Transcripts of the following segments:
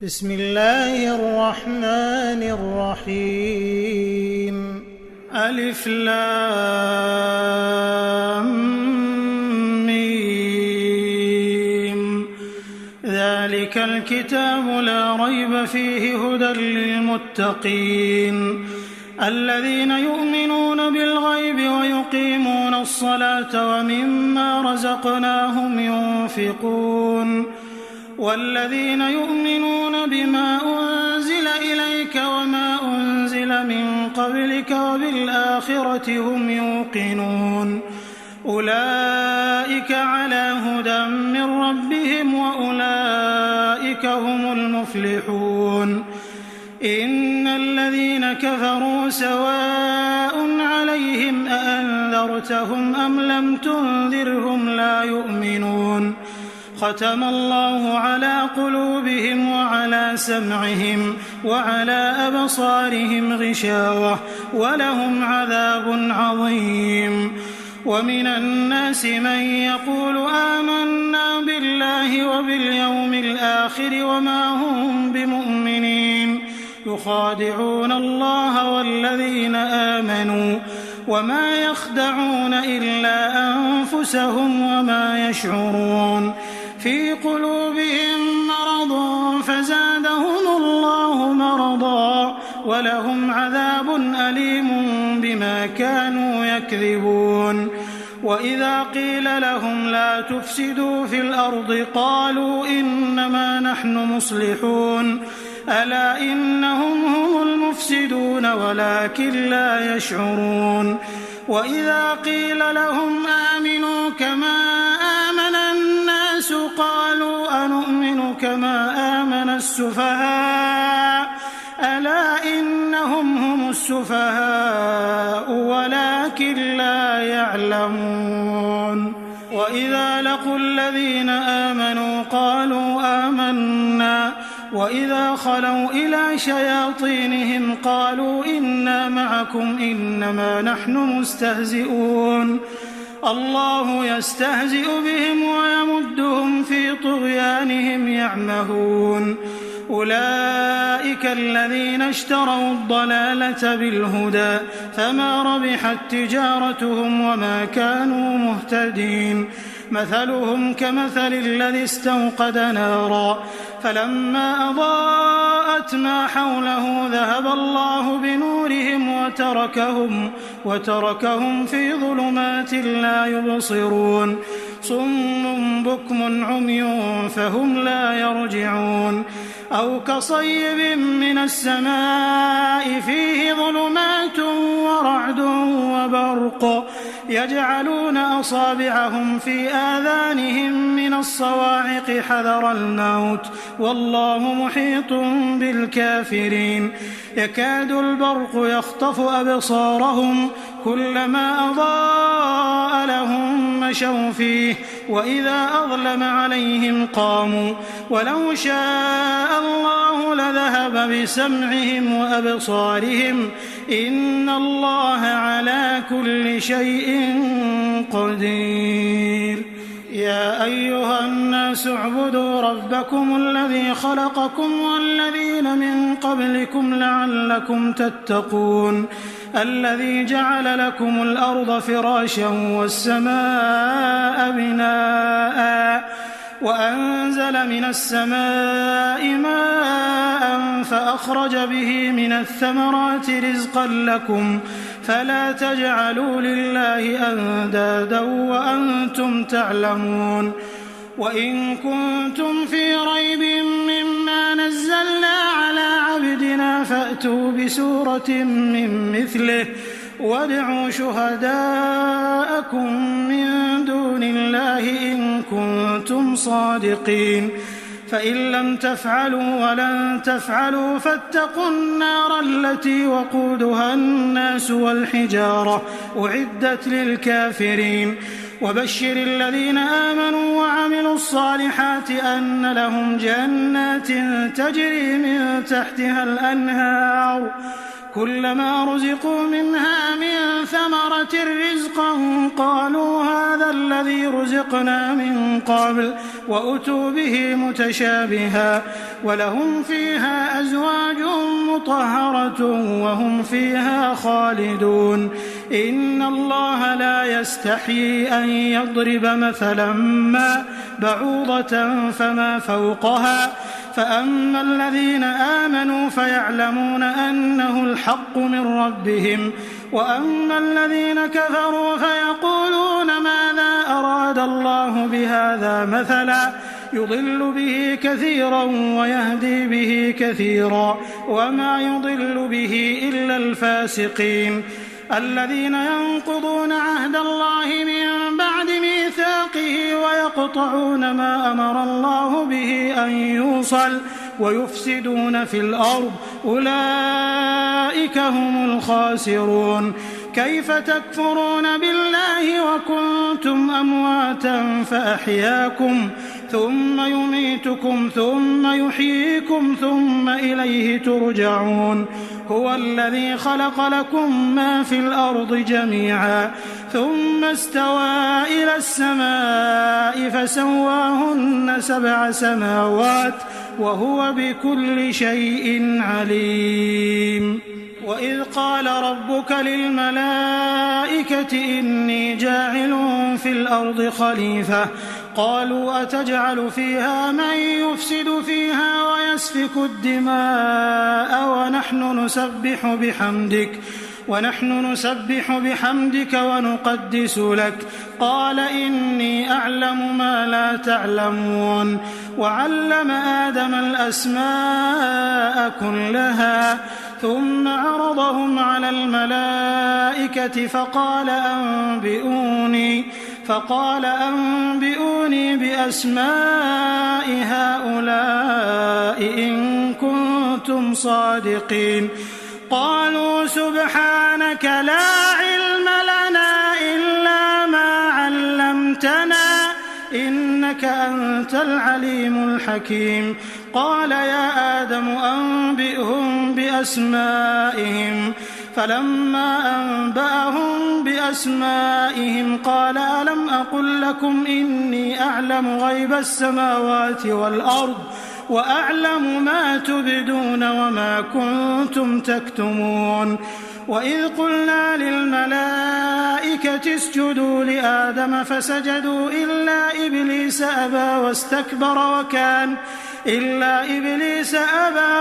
بسم الله الرحمن الرحيم ألف لام ميم ذلك الكتاب لا ريب فيه هدى للمتقين الذين يؤمنون بالغيب ويقيمون الصلاة ومما رزقناهم ينفقون والذين يؤمنون بما أنزل إليك وما أنزل من قبلك وبالآخرة هم يوقنون أولئك على هدى من ربهم وأولئك هم المفلحون إن الذين كفروا سواء عليهم أأنذرتهم أم لم تنذرهم لا يؤمنون ختم الله على قلوبهم وعلى سمعهم وعلى أبصارهم غشاوة ولهم عذاب عظيم ومن الناس من يقول آمنا بالله وباليوم الآخر وما هم بمؤمنين يخادعون الله والذين آمنوا وما يخدعون إلا أنفسهم وما يشعرون في قلوبهم مرض فزادهم الله مرضا ولهم عذاب أليم بما كانوا يكذبون وإذا قيل لهم لا تفسدوا في الأرض قالوا إنما نحن مصلحون ألا إنهم هم المفسدون ولكن لا يشعرون وإذا قيل لهم آمنوا كما آمن الناس قالوا أنؤمن كما آمن السفهاء ألا إنهم هم السفهاء ولكن لا يعلمون وإذا لقوا الذين آمنوا قالوا آمنا وإذا خلوا إلى شياطينهم قالوا إنا معكم إنما نحن مستهزئون الله يستهزئ بهم ويمدهم في طغيانهم يعمهون أولئك الذين اشتروا الضلالة بالهدى فما ربحت تجارتهم وما كانوا مهتدين مثلهم كمثل الذي استوقد نارا فلما أضاءت ما حوله ذهب الله بنورهم وتركهم في ظلمات لا يبصرون صم بكم عمي فهم لا يرجعون أو كصيب من السماء فيه ظلمات ورعد وبرق يجعلون أصابعهم في آذانهم من الصواعق حذر الموت والله محيط بالكافرين يكاد البرق يخطف أبصارهم كلما أضاء لهم مشوا فيه وإذا أظلم عليهم قاموا ولو شاء الله لذهب بسمعهم وأبصارهم إن الله على كل شيء قدير يا أيها الناس اعبدوا ربكم الذي خلقكم والذين من قبلكم لعلكم تتقون الذي جعل لكم الأرض فراشا والسماء بناء وأنزل من السماء ماء فأخرج به من الثمرات رزقا لكم فلا تجعلوا لله أندادا وأنتم تعلمون وإن كنتم في ريب مما نزلنا على عبدنا فأتوا بسورة من مثله وادعوا شهداءكم من دون الله إن كنتم صادقين فإن لم تفعلوا ولن تفعلوا فاتقوا النار التي وقودها الناس والحجارة أعدت للكافرين وبشر الذين آمنوا وعملوا الصالحات أن لهم جنات تجري من تحتها الأنهار كلما رزقوا منها من ثمرة رزقا قالوا هذا الذي رزقنا من قبل وأتوا به متشابها ولهم فيها أزواج مطهرة وهم فيها خالدون إن الله لا يستحيي أن يضرب مثلا ما بعوضة فما فوقها فأما الذين آمنوا فيعلمون أنه الحق من ربهم وأما الذين كفروا فيقولون ماذا أراد الله بهذا مثلا يضل به كثيرا ويهدي به كثيرا وما يضل به إلا الفاسقين الذين ينقضون عهد الله من بعد ميثاقه ويقطعون ما أمر الله به أن يوصل ويفسدون في الأرض أولئك هم الخاسرون كيف تكفرون بالله وكنتم أمواتا فأحياكم ثم يميتكم ثم يحييكم ثم إليه ترجعون هو الذي خلق لكم ما في الأرض جميعا ثم استوى إلى السماء فسواهن 7 سماوات وهو بكل شيء عليم وإذ قال ربك للملائكة إني جاعل في الأرض خليفة قالوا أتجعل فيها من يفسد فيها ويسفك الدماء ونحن نسبح بحمدك ونقدس لك قال إني أعلم ما لا تعلمون وعلم آدم الأسماء كلها ثم عرضهم على الملائكة فقال أنبئوني بأسماء هؤلاء إن كنتم صادقين قالوا سبحانك لا علم لنا إلا ما علمتنا إنك أنت العليم الحكيم قال يا آدم أنبئهم بأسمائهم فلما أنبأهم بأسمائهم قال ألم أقل لكم إني أعلم غيب السماوات والأرض وأعلم ما تبدون وما كنتم تكتمون وإذ قلنا للملائكة اسجدوا لآدم فسجدوا إلا إبليس أبى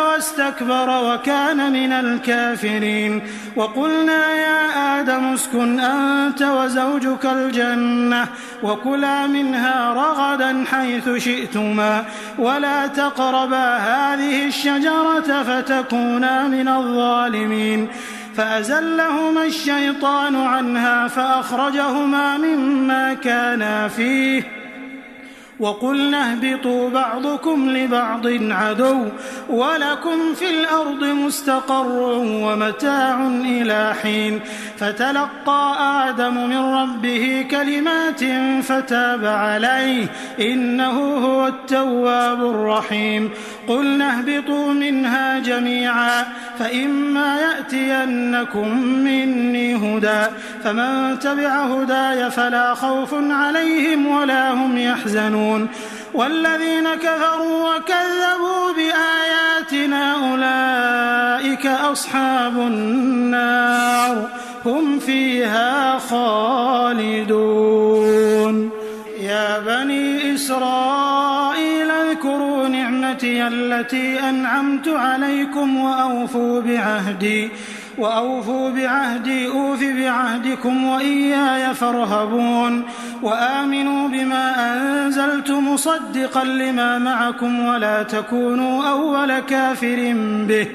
واستكبر وكان من الكافرين وقلنا يا آدم اسكن أنت وزوجك الجنة وكلا منها رغدا حيث شئتما ولا تقربا هذه الشجرة فتكونا من الظالمين فأزلهما الشيطان عنها فأخرجهما مما كانا فيه وقلنا اهبطوا بعضكم لبعض عدو ولكم في الأرض مستقر ومتاع إلى حين فتلقى آدم من ربه كلمات فتاب عليه إنه هو التواب الرحيم قلنا اهبطوا منها جميعا فإما يأتينكم مني هدى فمن تبع هداي فلا خوف عليهم ولا هم يحزنون والذين كفروا وكذبوا بآياتنا أولئك أصحاب النار هم فيها خالدون يا بني إسرائيل اذكروا نعمتي التي أنعمت عليكم وأوفوا بعهدي أوف بعهدكم وإياي فارهبون وآمنوا بما أنزلت مصدقا لما معكم ولا تكونوا أول كافر به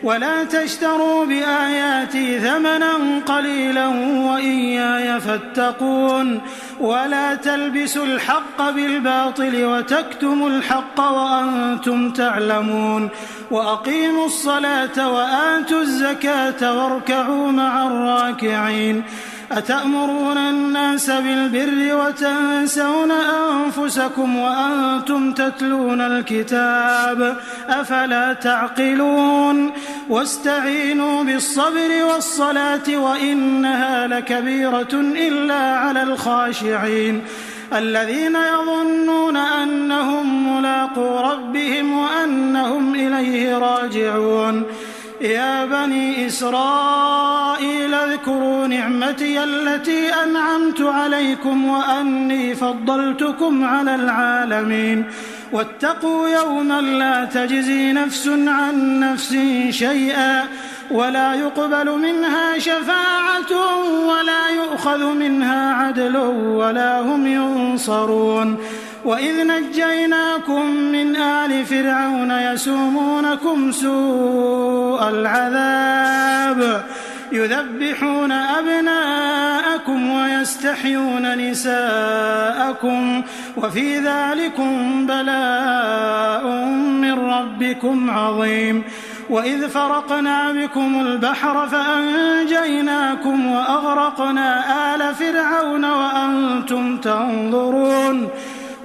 ولا تشتروا بآياتي ثمنا قليلا وإياي فاتقون ولا تلبسوا الحق بالباطل وتكتموا الحق وأنتم تعلمون وأقيموا الصلاة وآتوا الزكاة واركعوا مع الراكعين أتأمرون الناس بالبر وتنسون أنفسكم وأنتم تتلون الكتاب أفلا تعقلون واستعينوا بالصبر والصلاة وإنها لكبيرة إلا على الخاشعين الذين يظنون أنهم ملاقو ربهم وأنهم إليه راجعون يا بني إسرائيل اذكروا نعمتي التي أنعمت عليكم وأني فضلتكم على العالمين واتقوا يوما لا تجزي نفس عن نفس شيئا ولا يقبل منها شفاعة ولا يؤخذ منها عدل ولا هم ينصرون وإذ نجيناكم من آل فرعون يسومونكم سوء العذاب يذبحون أبناءكم ويستحيون نساءكم وفي ذلكم بلاء من ربكم عظيم وإذ فرقنا بكم البحر فأنجيناكم وأغرقنا آل فرعون وأنتم تنظرون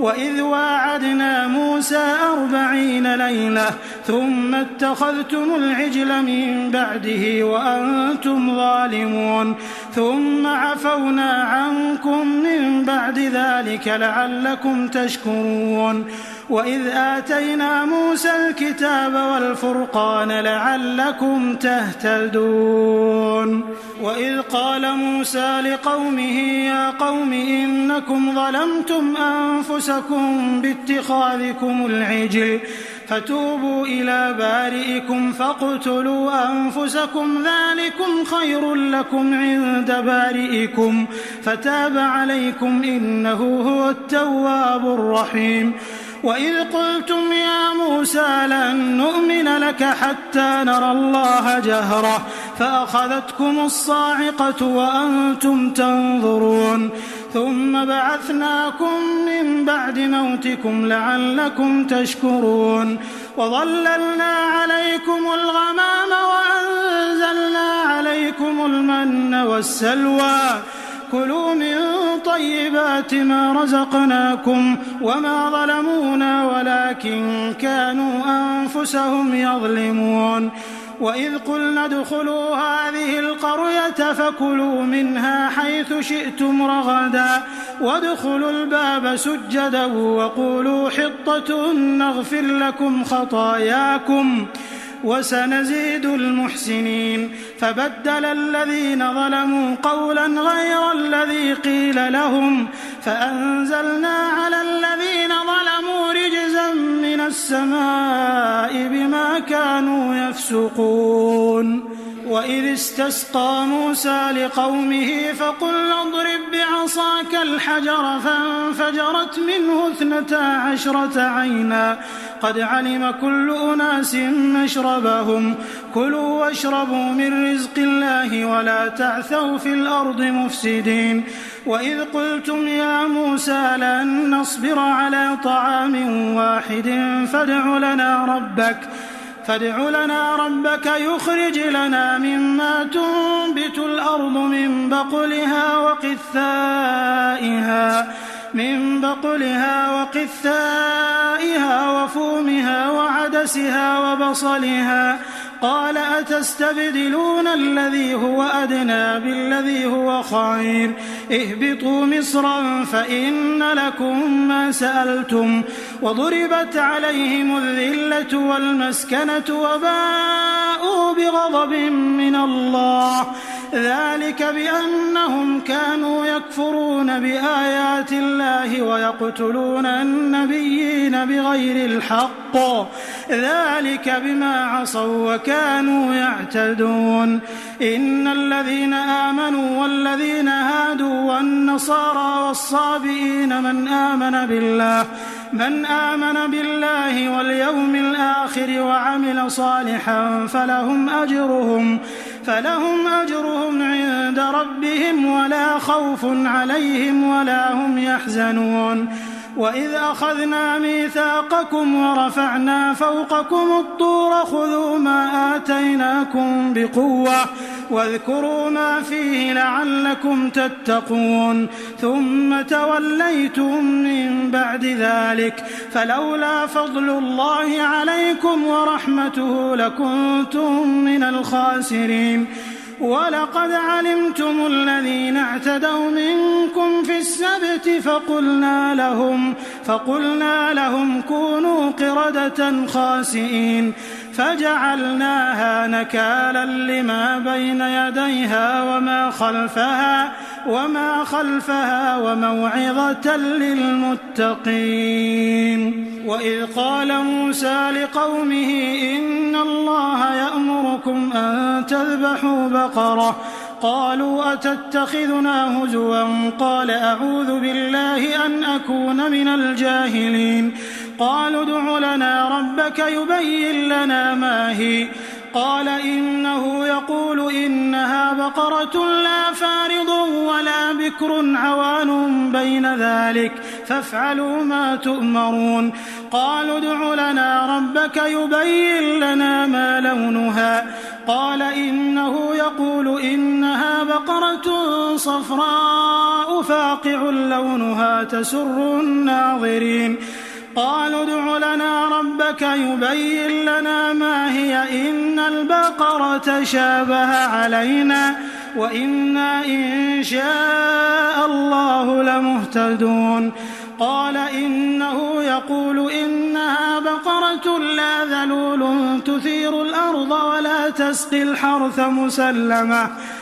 وإذ واعدنا موسى 40 ليلة ثم اتخذتم العجل من بعده وأنتم ظالمون ثم عفونا عنكم من بعد ذلك لعلكم تشكرون وإذ آتينا موسى الكتاب والفرقان لعلكم تهتدون وإذ قال موسى لقومه يا قوم إنكم ظلمتم أنفسكم باتخاذكم العجل فتوبوا إلى بارئكم فاقتلوا أنفسكم ذلكم خير لكم عند بارئكم فتاب عليكم إنه هو التواب الرحيم وإذ قلتم يا موسى لن نؤمن لك حتى نرى الله جهرة فأخذتكم الصاعقة وأنتم تنظرون ثم بعثناكم من بعد موتكم لعلكم تشكرون وظللنا عليكم الغمام وأنزلنا عليكم المن والسلوى كلوا من طيبات ما رزقناكم وما ظلمونا ولكن كانوا أنفسهم يظلمون وإذ قلنا ادخلوا هذه القرية فكلوا منها حيث شئتم رغدا وادخلوا الباب سجدا وقولوا حطة نغفر لكم خطاياكم وسنزيد المحسنين فبدل الذين ظلموا قولا غير الذي قيل لهم فأنزلنا على الذين ظلموا رجزا من السماء بما كانوا يفسقون وإذ استسقى موسى لقومه فقل اضرب بعصاك الحجر فانفجرت منه 12 عينا قد علم كل أناس مشربهم كلوا واشربوا من رزق الله ولا تعثوا في الأرض مفسدين وإذ قلتم يا موسى لن نصبر على طعام واحد فادع لنا ربك يخرج لنا مما تنبت الأرض من بقلها وقثائها وفومها وعدسها وبصلها قال أتستبدلون الذي هو أدنى بالذي هو خير اهبطوا مصرا فإن لكم ما سألتم وضربت عليهم الذلة والمسكنة وباءوا بغضب من الله ذلك بأنهم كانوا يكفرون بآيات الله ويقتلون النبيين بغير الحق ذلك بما عصوا وكانوا يعتدون إن الذين آمنوا والذين هادوا والنصارى والصابئين من آمن بالله واليوم الآخر وعمل صالحا فلهم أجرهم عند ربهم ولا خوف عليهم ولا هم يحزنون وإذ أخذنا ميثاقكم ورفعنا فوقكم الطور خذوا ما آتيناكم بقوة واذكروا ما فيه لعلكم تتقون ثم توليتم من بعد ذلك فلولا فضل الله عليكم ورحمته لكنتم من الخاسرين ولقد علمتم الذين اعتدوا منكم في السبت فقلنا لهم كونوا قردة خاسئين فجعلناها نكالا لما بين يديها وما خلفها وموعظة للمتقين. وإذ قال موسى لقومه إن الله يأمركم أن تذبحوا بقرة قالوا أتتخذنا هزوا قال أعوذ بالله أن أكون من الجاهلين قالوا ادع لنا ربك يبين لنا ما هي قال إنه يقول إنها بقرة لا فارض ولا بكر عوان بين ذلك فافعلوا ما تؤمرون قالوا ادع لنا ربك يبين لنا ما لونها قال إنه يقول إنها بقرة صفراء فاقع لونها تسر الناظرين قالوا ادع لنا ربك يبين لنا ما هي إن البقرة شابه علينا وإنا إن شاء الله لمهتدون قال إنه يقول إنها بقرة لا ذلول تثير الأرض ولا تسقي الحرث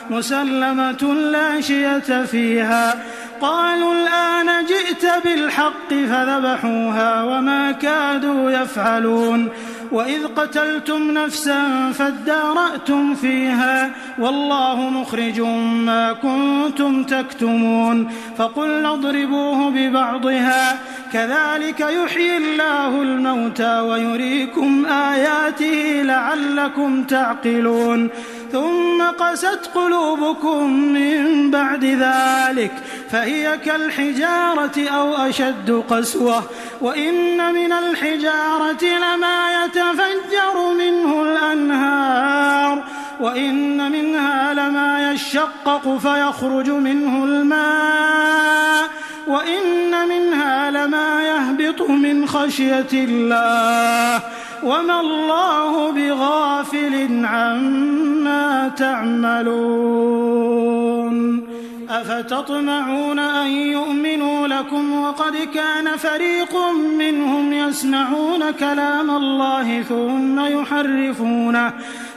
مسلمة لا شية فيها قالوا الآن جئت بالحق فذبحوها وما كادوا يفعلون وإذ قتلتم نفسا فادارأتم فيها والله مخرج ما كنتم تكتمون فقلنا اضربوه ببعضها كذلك يحيي الله الموتى ويريكم آياته لعلكم تعقلون ثم قست قلوبكم من بعد ذلك فهي كالحجارة أو أشد قسوة وإن من الحجارة لما يتفجر منه الأنهار وإن منها لما يشقق فيخرج منه الماء وإن منها لما يهبط من خشية الله وما الله بغافل عما تعملون أفتطمعون أن يؤمنوا لكم وقد كان فريق منهم يسمعون كلام الله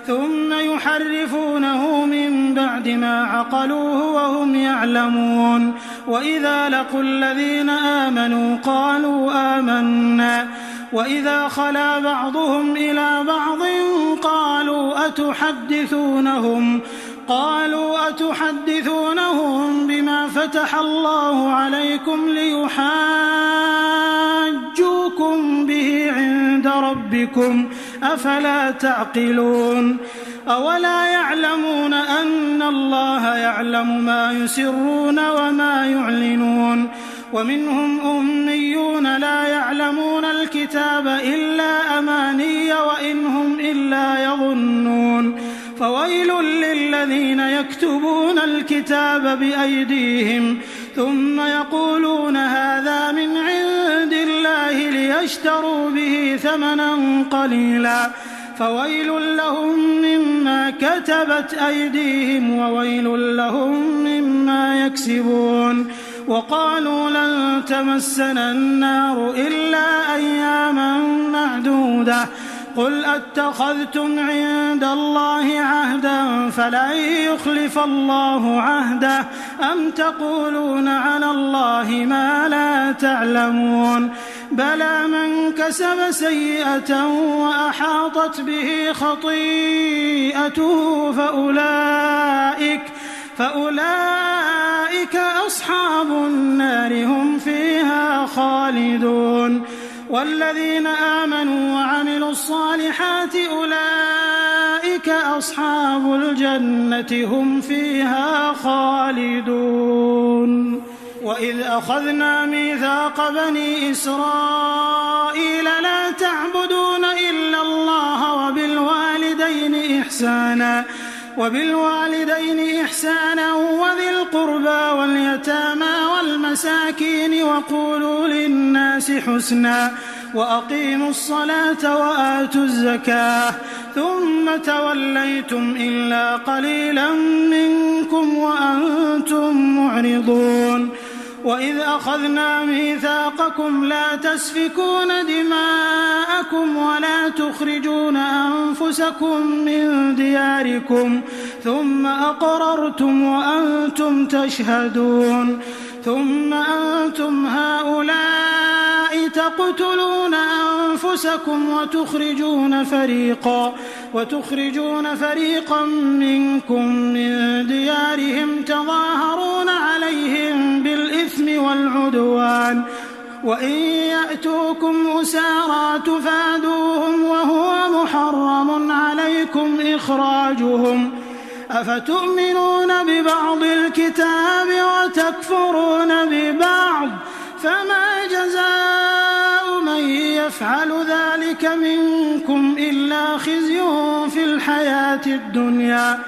ثم يحرفونه من بعد ما عقلوه وهم يعلمون وإذا لقوا الذين آمنوا قالوا آمنا وإذا خلا بعضهم إلى بعض قالوا أتحدثونهم بما فتح الله عليكم ليحاجوكم به عند ربكم أفلا تعقلون أولا يعلمون أن الله يعلم ما يسرون وما يعلنون ومنهم أميون لا يعلمون الكتاب إلا أماني وإن هم إلا يظنون فويل للذين يكتبون الكتاب بأيديهم ثم يقولون هذا من عند الله ليشتروا به ثمنا قليلا فويل لهم مما كتبت أيديهم وويل لهم مما يكسبون وقالوا لن تمسنا النار إلا أياما معدودة قل أتخذتم عند الله عهدا فلن يخلف الله عهده أم تقولون على الله ما لا تعلمون بلى من كسب سيئة وأحاطت به خطيئته فأولئك أصحاب النار هم فيها خالدون والذين آمنوا وعملوا الصالحات أولئك أصحاب الجنة هم فيها خالدون وإذ أخذنا ميثاق بني إسرائيل لا تعبدون إلا الله وبالوالدين إحسانا وبالوالدين إحسانا وذي القربى واليتامى والمساكين وقولوا للناس حسنا وأقيموا الصلاة وآتوا الزكاة ثم توليتم إلا قليلا منكم وأنتم معرضون وإذ أخذنا ميثاقكم لا تسفكون دماءكم ولا تخرجون أنفسكم من دياركم ثم أقررتم وأنتم تشهدون ثم أنتم هؤلاء تقتلون أنفسكم وتخرجون فريقا منكم من ديارهم تظاهرون عليهم بالإثم والعدوان وإن يأتوكم أسارى تفادوهم وهو محرم عليكم إخراجهم أفتؤمنون ببعض الكتاب وتكفرون ببعض فما جزاء من يفعل ذلك منكم إلا خزي في الحياة الدنيا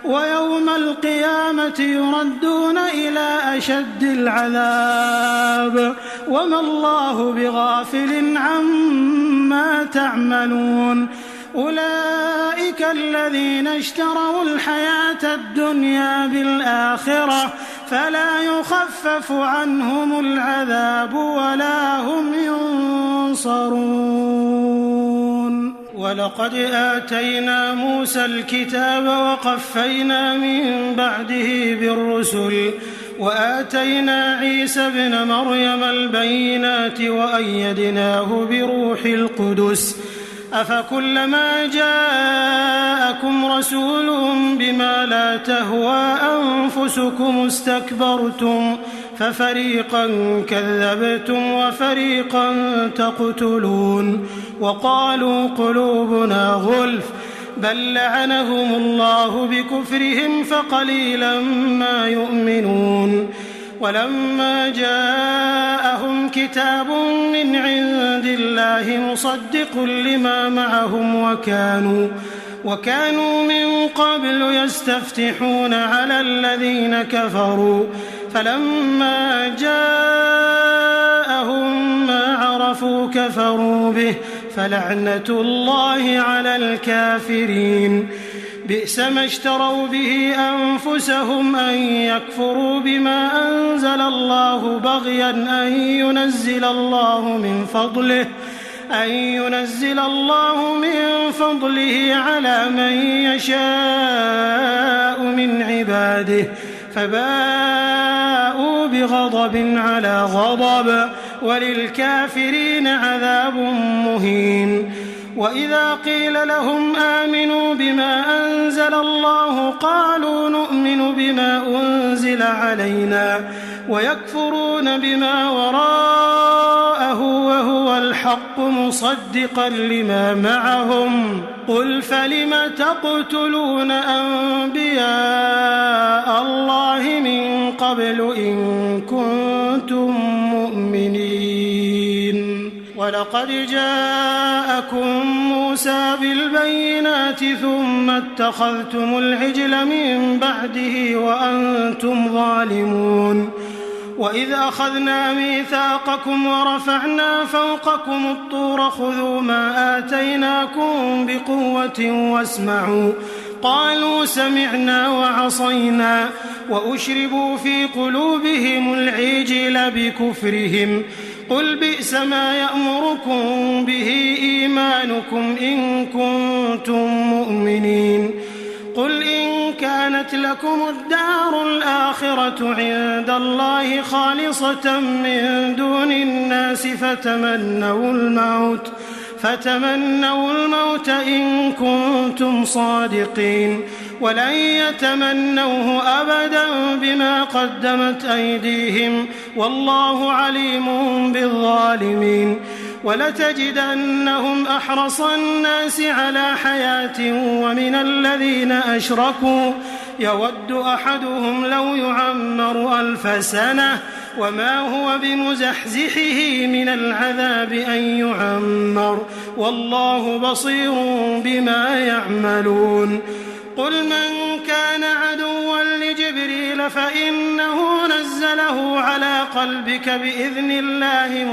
ويوم القيامة يردون إلى أشد العذاب وما الله بغافل عما تعملون أولئك الذين اشتروا الحياة الدنيا بالآخرة فلا يخفف عنهم العذاب ولا هم ينصرون ولقد آتينا موسى الكتاب وقفينا من بعده بالرسل وآتينا عيسى ابن مريم البينات وأيدناه بروح القدس أفكلما جاءكم رسول بما لا تهوى أنفسكم استكبرتم ففريقا كذبتم وفريقا تقتلون وقالوا قلوبنا غلف بل لعنهم الله بكفرهم فقليلا ما يؤمنون ولما جاءهم كتاب من عند الله مصدق لما معهم وكانوا من قبل يستفتحون على الذين كفروا فلما جاءهم ما عرفوا كفروا به فلعنة الله على الكافرين بئس ما اشتروا به أنفسهم أن يكفروا بما أنزل الله بغيا أن ينزل الله من فضله على من يشاء من عباده فباءوا بغضب على غضب وللكافرين عذاب مهين وإذا قيل لهم آمنوا بما أنزل الله قالوا نؤمن بما أنزل علينا ويكفرون بما وراءه وهو الحق مصدقا لما معهم قل فلم تقتلون أنبياء الله من قبل إن كنتم مؤمنين ولقد جاءكم موسى بالبينات ثم اتخذتم العجل من بعده وأنتم ظالمون وإذ أخذنا ميثاقكم ورفعنا فوقكم الطور خذوا ما آتيناكم بقوة واسمعوا قالوا سمعنا وعصينا وأشربوا في قلوبهم العجل بكفرهم قل بئس ما يأمركم به إيمانكم إن كنتم مؤمنين قل إن كانت لكم الدار الآخرة عند الله خالصة من دون الناس فتمنوا الموت إن كنتم صادقين ولن يتمنوه أبدا بما قدمت أيديهم والله عليم بالظالمين ولتجدنهم أحرص الناس على حياة ومن الذين أشركوا يود أحدهم لو يعمر 1000 سنة وما هو بمزحزحه من العذاب أن يعمر والله بصير بما يعملون قل من كان عدوا لجبريل فإنه نزله على قلبك بإذن الله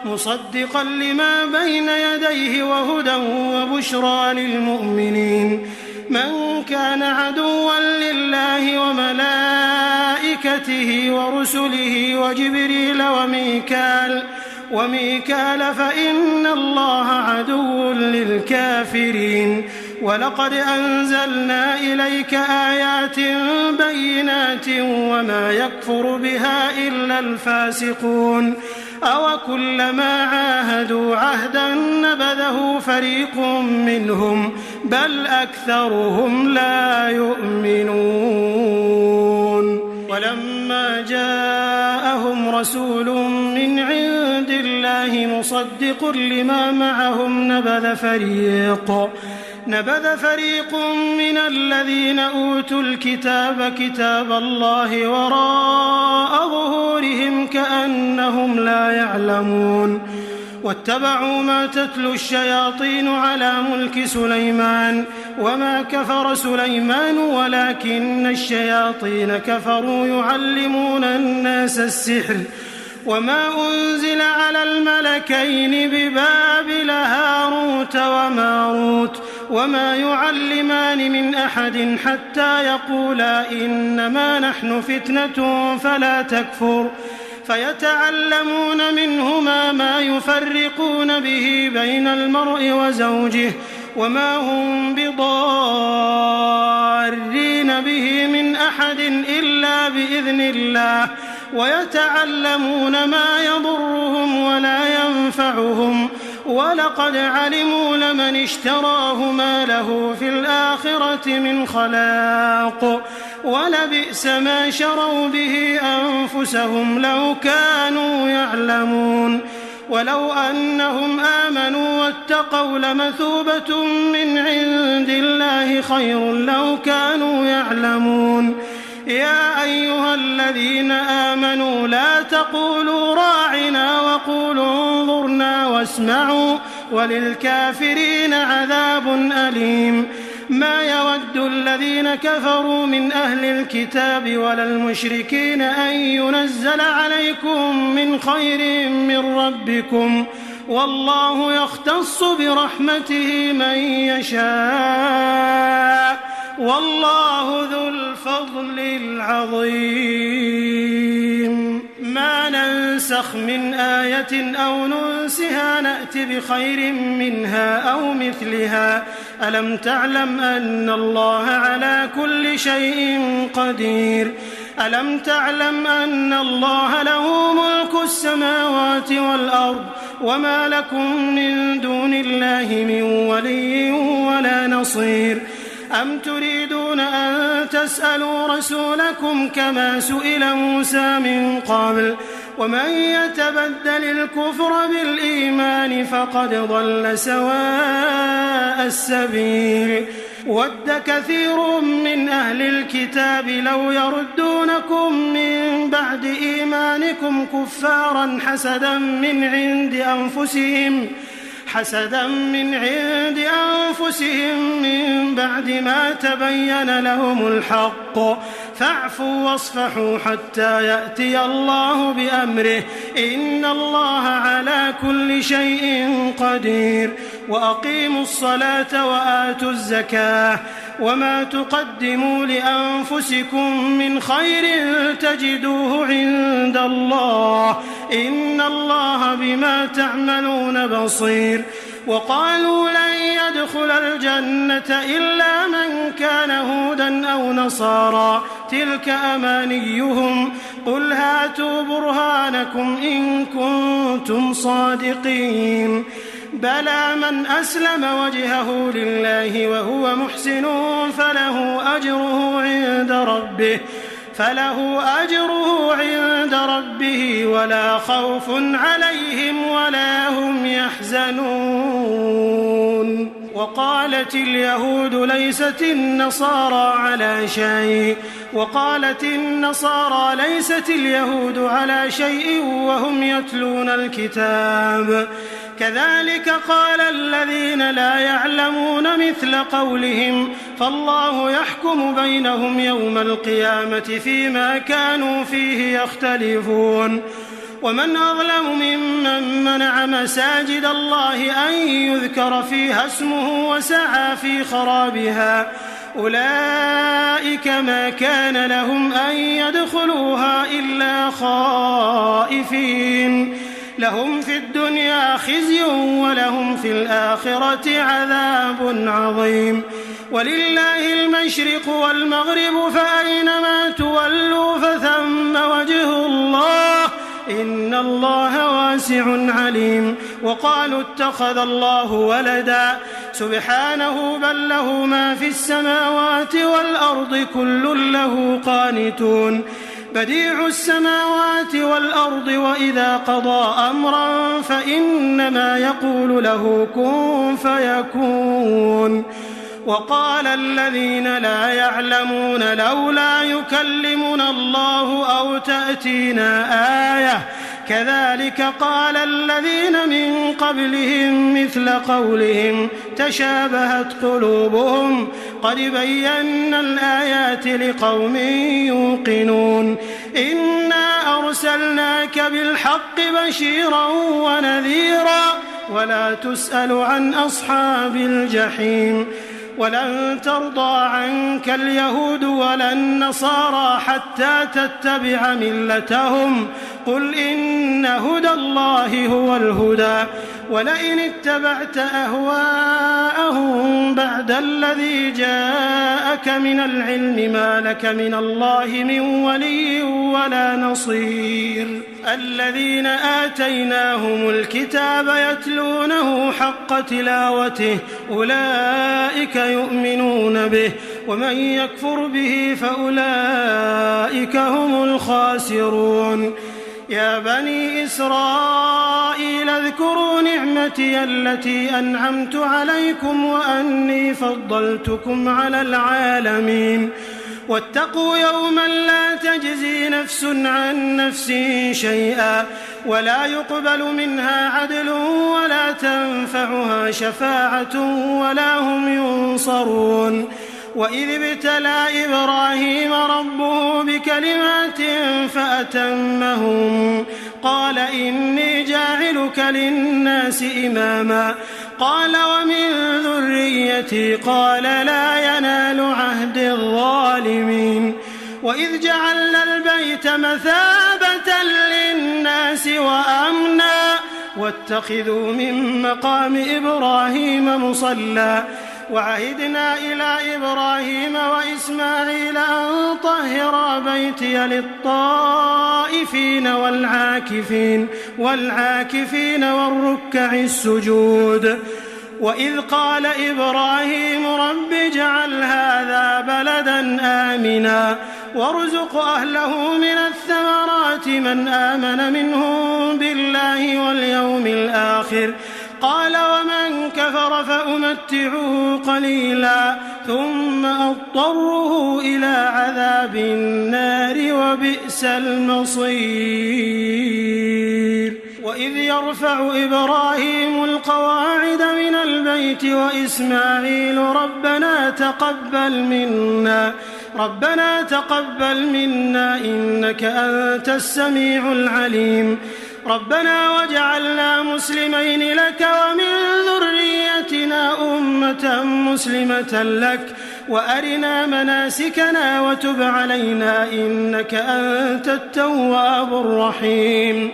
مصدقا لما بين يديه وهدى وبشرى للمؤمنين. من كان عدوا لله وملائكته ورسله وجبريل وميكال فإن الله عدو للكافرين. ولقد أنزلنا إليك آيات بينات وما يكفر بها إلا الفاسقون. أوكلما عاهدوا عهدا نبذه فريق منهم بل أكثرهم لا يؤمنون. ولما جاءهم رسول من عند الله مصدق لما معهم نبذ فريق من الذين أوتوا الكتاب كتاب الله وراء ظهورهم كأنهم لا يعلمون. واتبعوا ما تتلو الشياطين على ملك سليمان وما كفر سليمان ولكن الشياطين كفروا يعلمون الناس السحر وما أنزل على الملكين ببابل هاروت وماروت وما يعلمان من أحد حتى يقولا إنما نحن فتنة فلا تكفر فيتعلمون منهما ما يفرقون به بين المرء وزوجه وما هم بضارين به من أحد إلا بإذن الله ويتعلمون ما يضرهم ولا ينفعهم ولقد علموا لمن اشتراه ما له في الآخرة من خلاق ولبئس ما شروا به أنفسهم لو كانوا يعلمون. ولو أنهم آمنوا واتقوا لمثوبة من عند الله خير لو كانوا يعلمون. يا أيها الذين آمنوا لا تقولوا راعنا وقولوا انظرنا واسمعوا وللكافرين عذاب أليم. ما يود الذين كفروا من أهل الكتاب ولا المشركين أن ينزل عليكم من خير من ربكم والله يختص برحمته من يشاء والله ذو الفضل العظيم. ما ننسخ من آية أو ننسها نأت بخير منها أو مثلها. ألم تعلم أن الله على كل شيء قدير. ألم تعلم أن الله له ملك السماوات والأرض وما لكم من دون الله من ولي ولا نصير. أم تريدون أن تسألوا رسولكم كما سئل موسى من قبل ومن يتبدل الكفر بالإيمان فقد ضل سواء السبيل. ود كثير من أهل الكتاب لو يردونكم من بعد إيمانكم كفارا حسدا من عند أنفسهم من بعد ما تبين لهم الحق فاعفوا واصفحوا حتى يأتي الله بأمره إن الله على كل شيء قدير. وأقيموا الصلاة وآتوا الزكاة وما تقدموا لأنفسكم من خير تجدوه عند الله إن الله بما تعملون بصير. وقالوا لن يدخل الجنة إلا من كان هودا أو نصارى تلك أمانيهم قل هاتوا برهانكم إن كنتم صادقين. بلى من أسلم وجهه لله وهو محسن فله أجره عند ربه ولا خوف عليهم ولا هم يحزنون. وقالت اليهود ليست النصارى ليست اليهود على شيء وهم يتلون الكتاب كذلك قال الذين لا يعلمون مثل قولهم فالله يحكم بينهم يوم القيامة فيما كانوا فيه يختلفون ومن أظلم ممن منع مساجد الله أن يذكر فيها اسمه وسعى في خرابها أولئك ما كان لهم أن يدخلوها إلا خائفين لهم في الدنيا خزي ولهم في الآخرة عذاب عظيم ولله المشرق والمغرب فأينما تولوا فثم وجه الله إن الله واسع عليم وقالوا اتخذ الله ولدا سبحانه بل له ما في السماوات والأرض كل له قانتون بديع السماوات والأرض وإذا قضى أمرا فإنما يقول له كن فيكون وقال الذين لا يعلمون لولا يكلمنا الله أو تأتينا آية كذلك قال الذين من قبلهم مثل قولهم تشابهت قلوبهم قد بينا الآيات لقوم يوقنون إنا أرسلناك بالحق بشيرا ونذيرا ولا تسأل عن أصحاب الجحيم ولن ترضى عنك اليهود ولا النصارى حتى تتبع ملتهم قل إن هدى الله هو الهدى ولئن اتبعت أهواءهم بعد الذي جاءك من العلم ما لك من الله من ولي ولا نصير الذين آتيناهم الكتاب يتلونه حق تلاوته أولئك يؤمنون به ومن يكفر به فأولئك هم الخاسرون يا بني إسرائيل اذكروا نعمتي التي أنعمت عليكم وأني فضلتكم على العالمين واتقوا يوما لا تجزي نفس عن نفس شيئا ولا يقبل منها عدل ولا تنفعها شفاعة ولا هم ينصرون وإذ ابتلى إبراهيم ربه بكلمات فأتمهم قال إني جاعلك للناس إماما قال ومن ذريتي قال لا ينال عهد الظالمين وإذ جعلنا البيت مثابة للناس وأمنا واتخذوا من مقام إبراهيم مصلى وعهدنا إلى إبراهيم وإسماعيل أن طهرا بيتي للطائفين والعاكفين والركع السجود وإذ قال إبراهيم رب اجعل هذا بلدا آمنا وارزق أهله من الثمرات من آمن منهم بالله واليوم الآخر قال ومن كفر فأمتعه قليلا ثم أضطره إلى عذاب النار وبئس المصير وإذ يرفع إبراهيم القواعد من البيت وإسماعيل ربنا تقبل منا إنك أنت السميع العليم ربنا واجعلنا مسلمين لك ومن ذريتنا أمة مسلمة لك وأرنا مناسكنا وتب علينا إنك أنت التواب الرحيم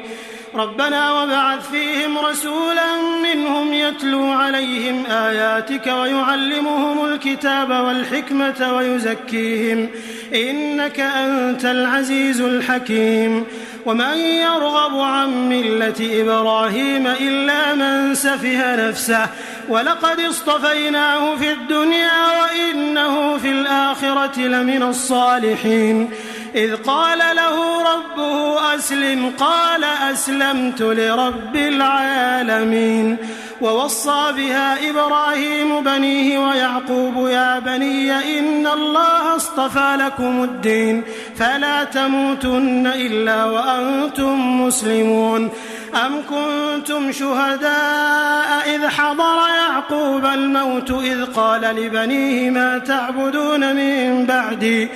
ربنا وابعث فيهم رسولا منهم يتلو عليهم آياتك ويعلمهم الكتاب والحكمة ويزكيهم إنك أنت العزيز الحكيم ومن يرغب عن ملة إبراهيم إلا من سفه نفسه ولقد اصطفيناه في الدنيا وإنه في الآخرة لمن الصالحين إذ قال له ربه أسلم قال أسلمت لرب العالمين. ووصى بها إبراهيم بنيه ويعقوب يا بني إن الله اصطفى لكم الدين فلا تموتن إلا وأنتم مسلمون. أم كنتم شهداء إذ حضر يعقوب الموت إذ قال لبنيه ما تعبدون من بعدي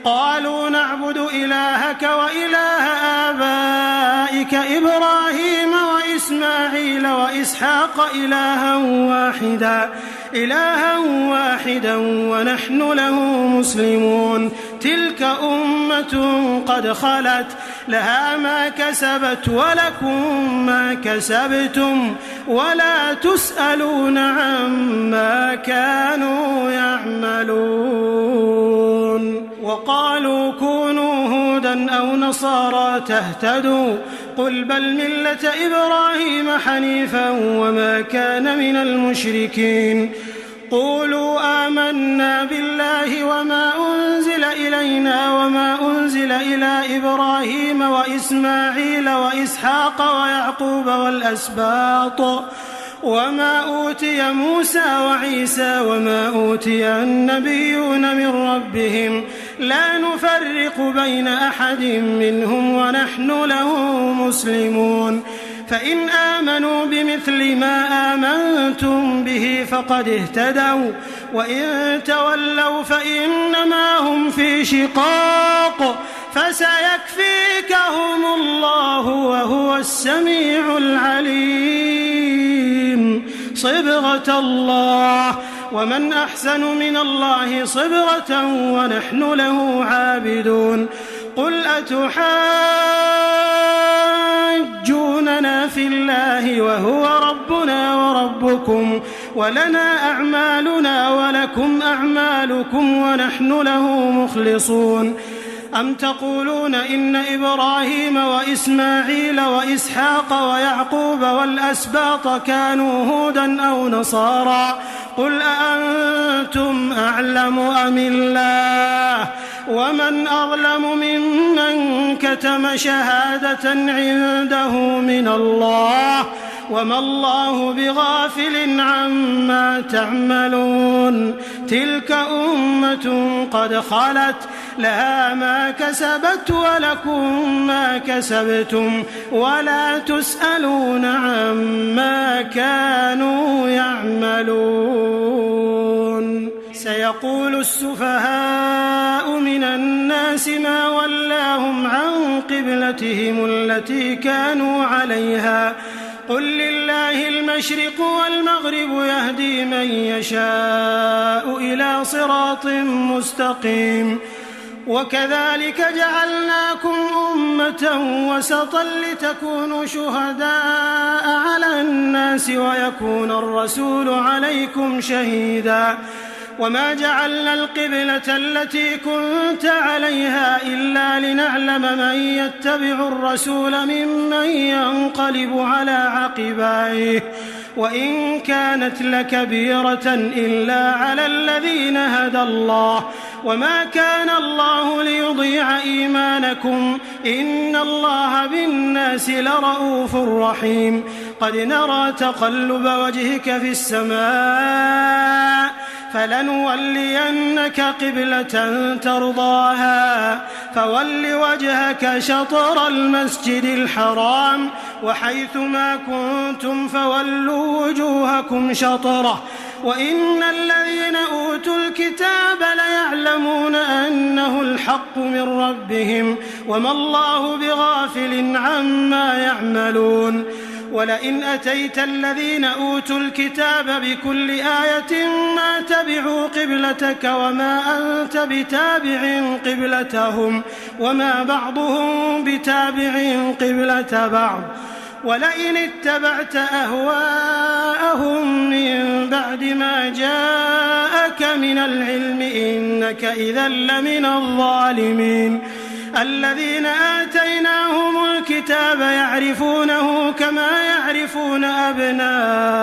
قالوا نعبد إلهك وإله آبائك إبراهيم وإسماعيل وإسحاق إلها واحدا ونحن له مسلمون. تلك أمة قد خلت لها ما كسبت ولكم ما كسبتم ولا تسألون عما كانوا يعملون. وقالوا كونوا هودا أو نصارى تهتدوا قل بل ملة إبراهيم حنيفا وما كان من المشركين. قولوا آمنا بالله وما أنزل إلينا وما أنزل إلى إبراهيم وإسماعيل وإسحاق ويعقوب والأسباط وما أوتي موسى وعيسى وما أوتي النبيون من ربهم لا نفرق بين أحد منهم ونحن له مسلمون. فإن آمنوا بمثل ما آمنتم به فقد اهتدوا وإن تولوا فإنما هم في شقاق فسيكفيكهم الله وهو السميع العليم. صبغة الله ومن أحسن من الله صبغة ونحن له عابدون. قل أتحاجوننا في الله وهو ربنا وربكم ولنا أعمالنا ولكم أعمالكم ونحن له مخلصون. أم تقولون إن إبراهيم وإسماعيل وإسحاق ويعقوب والأسباط كانوا هودا أو نصارى قل أأنتم أعلم أم الله ومن أظلم ممن كتم شهادة عنده من الله وما الله بغافل عما تعملون. تلك أمة قد خلت لها ما كسبت ولكم ما كسبتم ولا تسألون عما كانوا يعملون. سيقول السفهاء من الناس ما ولاهم عن قبلتهم التي كانوا عليها قل لله المشرق والمغرب يهدي من يشاء إلى صراط مستقيم. وكذلك جعلناكم أمة وسطا لتكونوا شهداء على الناس ويكون الرسول عليكم شهيدا. وما جعلنا القبلة التي كنت عليها إلا لنعلم من يتبع الرسول ممن ينقلب على عقبيه وإن كانت لكبيرة إلا على الذين هدى الله وما كان الله ليضيع إيمانكم إن الله بالناس لرؤوف رحيم. قد نرى تقلب وجهك في السماء فلنولينك قبلة ترضاها فول وجهك شطر المسجد الحرام وحيث ما كنتم فولوا وجوهكم شطره وإن الذين أوتوا الكتاب ليعلمون أنه الحق من ربهم وما الله بغافل عما يعملون. ولئن أتيت الذين أوتوا الكتاب بكل آية ما تبعوا قبلتك وما أنت بتابع قبلتهم وما بعضهم بتابع قبلة بعض. ولئن اتبعت أهواءهم من بعد ما جاءك من العلم إنك إذا لمن الظالمين. الذين آتيناهم الكتاب يعرفونه كما يعرفون أبناءهم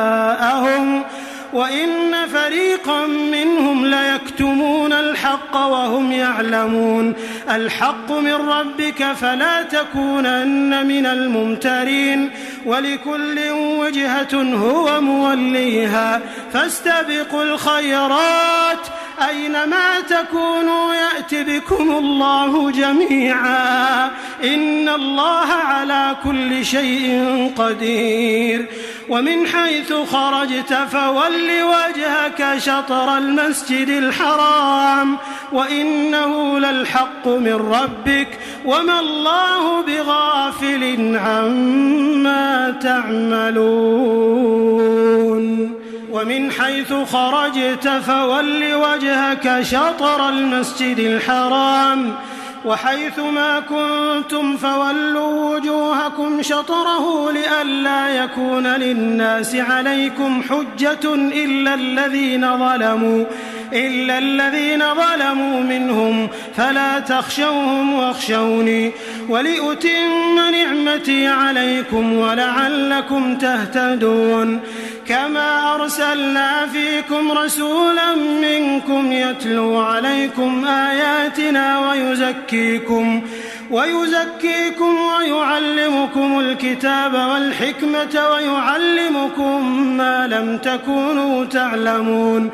وإن فريقا منهم ليكتمون الحق الحق وهم يعلمون الحق من ربك فلا تكونن من الممترين ولكل وجهة هو موليها فاستبقوا الخيرات أينما تكونوا يأت بكم الله جميعا إن الله على كل شيء قدير ومن حيث خرجت فول وجهك شطر المسجد الحرام وإنه للحق من ربك وما الله بغافل عما تعملون ومن حيث خرجت فول وجهك شطر المسجد الحرام وحيث ما كنتم فولوا وجوهكم شطره لئلا يكون للناس عليكم حجة إلا الذين ظلموا منهم فلا تخشوهم واخشوني ولأتم نعمتي عليكم ولعلكم تهتدون كما أرسلنا فيكم رسولا منكم يتلو عليكم آياتنا ويزكيكم ويعلمكم الكتاب والحكمة ويعلمكم ما لم تكونوا تعلمون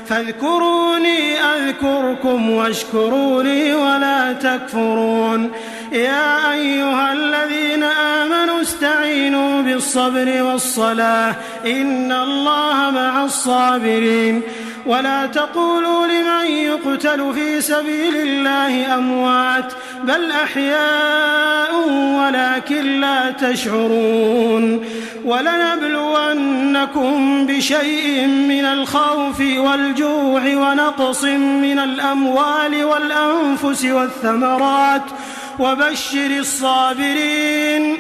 فاذكروني أذكركم واشكروا لي ولا تكفرون يا أيها الذين آمنوا استعينوا بالصبر والصلاة إن الله مع الصابرين ولا تقولوا لمن يقتل في سبيل الله أموات بل أحياء ولكن لا تشعرون ولنبلونكم بشيء من الخوف والجوع ونقص من الأموال والأنفس والثمرات وبشر الصابرين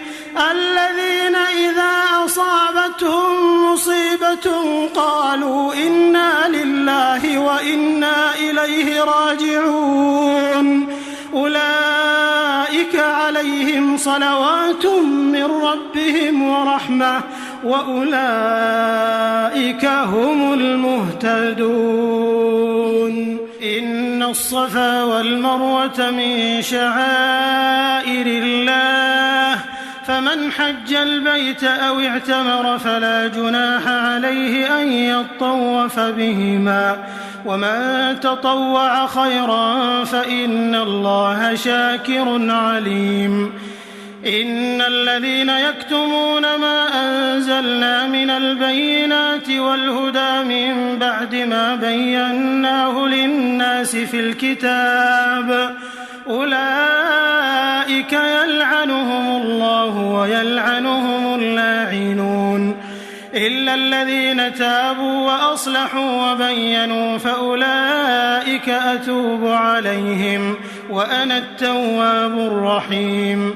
الذين إذا أصابتهم مصيبة قالوا إنا لله وإنا إليه راجعون أولئك عليهم صلوات من ربهم ورحمة وأولئك هم المهتدون إن الصفا والمروة من شعائر الله فمن حج البيت أو اعتمر فلا جناح عليه أن يطوف بهما ومن تطوع خيرا فإن الله شاكر عليم إن الذين يكتمون ما أنزلنا من البينات والهدى من بعد ما بيناه للناس في الكتاب أولئك يلعنهم الله ويلعنهم اللاعنون إلا الذين تابوا وأصلحوا وبينوا فأولئك أتوب عليهم وأنا التواب الرحيم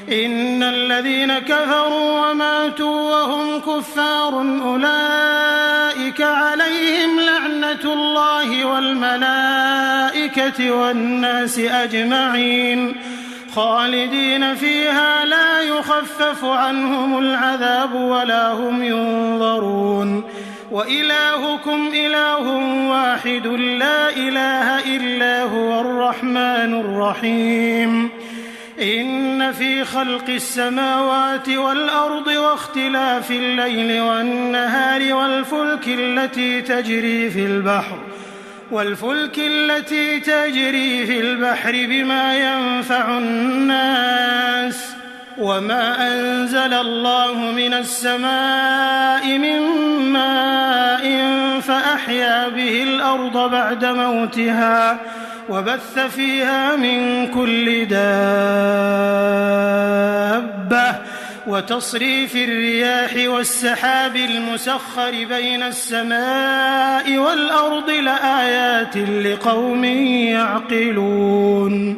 إن الذين كفروا وماتوا وهم كفار أولئك عليهم لعنة الله والملائكة والناس أجمعين خالدين فيها لا يخفف عنهم العذاب ولا هم ينظرون وإلهكم إله واحد لا إله إلا هو الرحمن الرحيم إن في خلق السماوات والأرض واختلاف الليل والنهار والفلك التي تجري في البحر بما ينفع الناس وما أنزل الله من السماء من ماء فأحيا به الأرض بعد موتها وبث فيها من كل دابة وتصريف الرياح والسحاب المسخر بين السماء والأرض لآيات لقوم يعقلون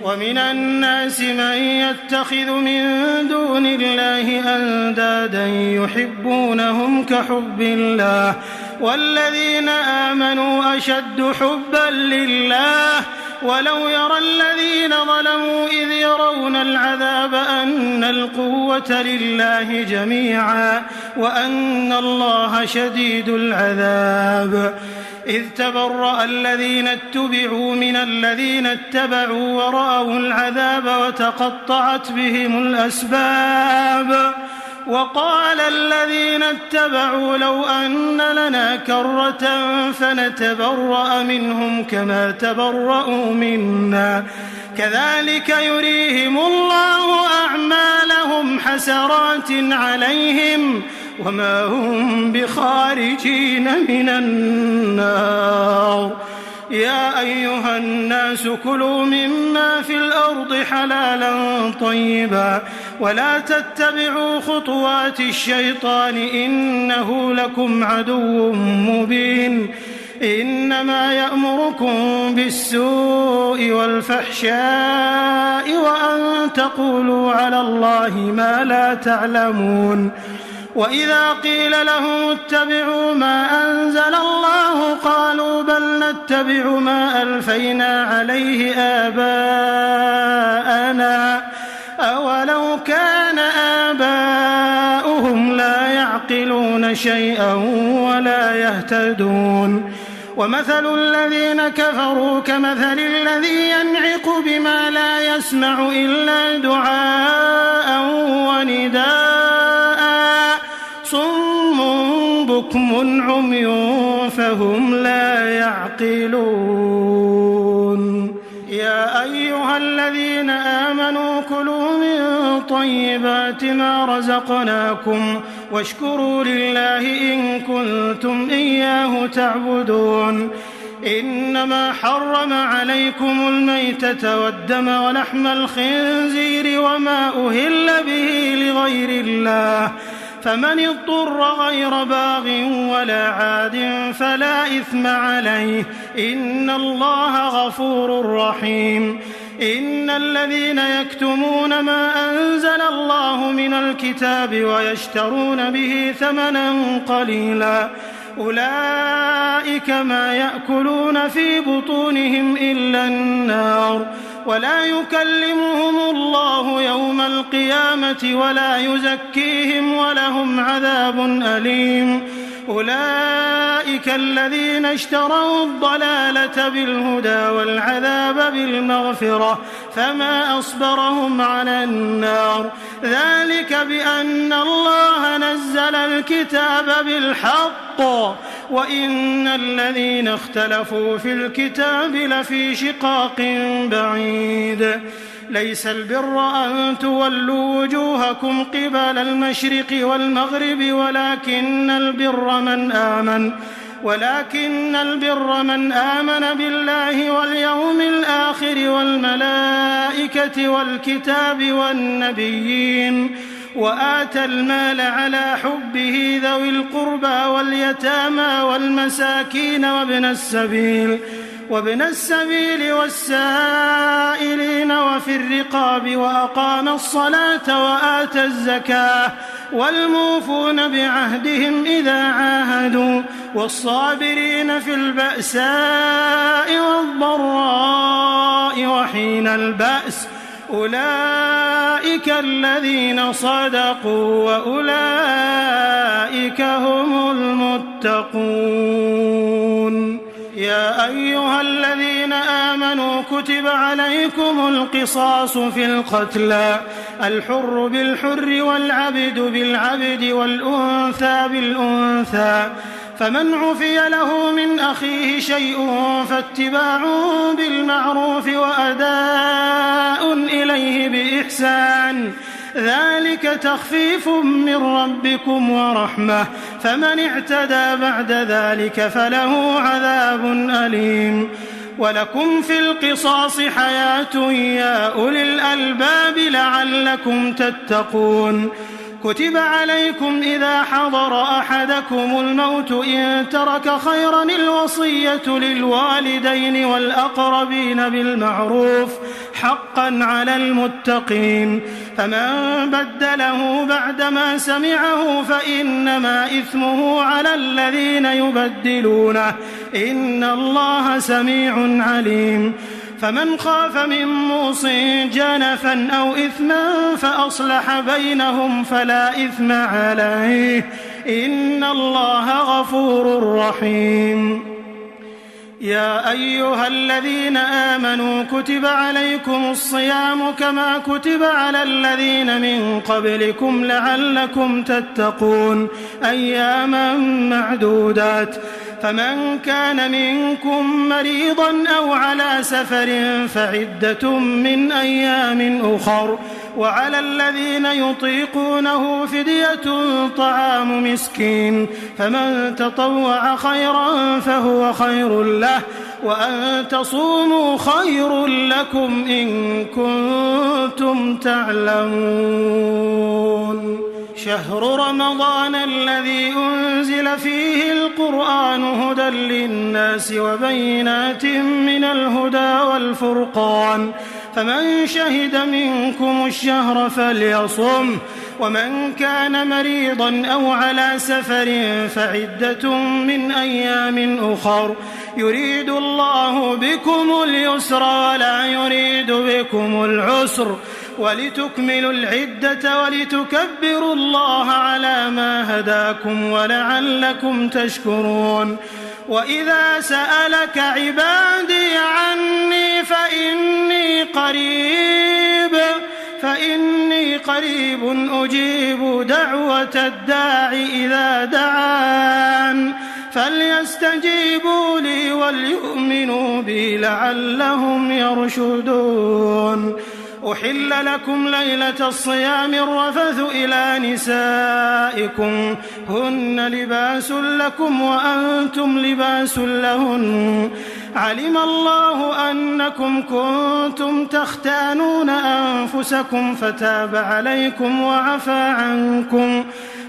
ومن الناس من يتخذ من دون الله أندادا يحبونهم كحب الله والذين آمنوا أشد حبا لله ولو يرى الذين ظلموا إذ يرون العذاب أن القوة لله جميعا وأن الله شديد العذاب إذ تبرأ الذين اتبعوا من الذين اتبعوا ورأوا العذاب وتقطعت بهم الأسباب وقال الذين اتبعوا لو أن لنا كرة فنتبرأ منهم كما تبرأوا منا كذلك يريهم الله أعمالهم حسرات عليهم وما هم بخارجين من النار يا أيها الناس كلوا مما في الأرض حلالا طيبا ولا تتبعوا خطوات الشيطان إنه لكم عدو مبين إنما يأمركم بالسوء والفحشاء وأن تقولوا على الله ما لا تعلمون وإذا قيل لهم اتبعوا ما أنزل الله قالوا بل نتبع ما ألفينا عليه آباءنا أولو كان آباؤهم لا يعقلون شيئا ولا يهتدون ومثل الذين كفروا كمثل الذي ينعق بما لا يسمع إلا دعاء ونداء صم بكم عمي فهم لا يعقلون يا أيها الذين آمنوا كلوا من طيبات ما رزقناكم واشكروا لله إن كنتم إياه تعبدون إنما حرم عليكم الميتة والدم ولحم الخنزير وما أهل به لغير الله فمن اضطر غير باغ ولا عاد فلا إثم عليه إن الله غفور رحيم إن الذين يكتمون ما أنزل الله من الكتاب ويشترون به ثمنا قليلا أولئك ما يأكلون في بطونهم إلا النار ولا يكلمهم الله يوم القيامة ولا يزكيهم ولهم عذاب أليم أولئك الذين اشتروا الضلالة بالهدى والعذاب بالمغفرة فما أصبرهم على النار ذلك بأن الله نزل الكتاب بالحق وإن الذين اختلفوا في الكتاب لفي شقاق بعيد ليس البر أن تولوا وجوهكم قبل المشرق والمغرب ولكن البر من آمن بالله واليوم الآخر والملائكة والكتاب والنبيين وآتى المال على حبه ذوي القربى واليتامى والمساكين وابن السبيل والسائلين وفي الرقاب وأقام الصلاة وآتى الزكاة والموفون بعهدهم إذا عاهدوا والصابرين في البأساء والضراء وحين البأس أولئك الذين صدقوا وأولئك هم المتقون يا أيها الذين آمنوا كتب عليكم القصاص في القتلى الحر بالحر والعبد بالعبد والأنثى بالأنثى فمن عفي له من أخيه شيء فاتباع بالمعروف وأداء إليه بإحسان ذلك تخفيف من ربكم ورحمة فمن اعتدى بعد ذلك فله عذاب أليم ولكم في القصاص حياة يا أولي الألباب لعلكم تتقون كتب عليكم إذا حضر أحدكم الموت إن ترك خيرا الوصية للوالدين والأقربين بالمعروف حقا على المتقين فمن بدله بعدما سمعه فإنما إثمه على الذين يبدلونه إن الله سميع عليم فمن خاف من موص جنفا أو إثما فأصلح بينهم فلا إثم عليه إن الله غفور رحيم يا أيها الذين آمنوا كتب عليكم الصيام كما كتب على الذين من قبلكم لعلكم تتقون أياما معدودات فمن كان منكم مريضا أو على سفر فعدة من أيام أخر وعلى الذين يطيقونه فدية طعام مسكين فمن تطوع خيرا فهو خير له وأن تصوموا خير لكم إن كنتم تعلمون شهر رمضان الذي أنزل فيه القرآن هدى للناس وبينات من الهدى والفرقان فمن شهد منكم الشهر فليصم ومن كان مريضا أو على سفر فعدة من أيام أخر يريد الله بكم اليسر ولا يريد بكم العسر ولتكملوا العدة ولتكبروا الله على ما هداكم ولعلكم تشكرون وإذا سألك عبادي عني فإني قريب أجيب دعوة الداع إذا دعان فليستجيبوا لي وليؤمنوا بي لعلهم يرشدون أحل لكم ليلة الصيام الرفث إلى نسائكم هن لباس لكم وأنتم لباس لهن علم الله أنكم كنتم تختانون أنفسكم فتاب عليكم وعفى عنكم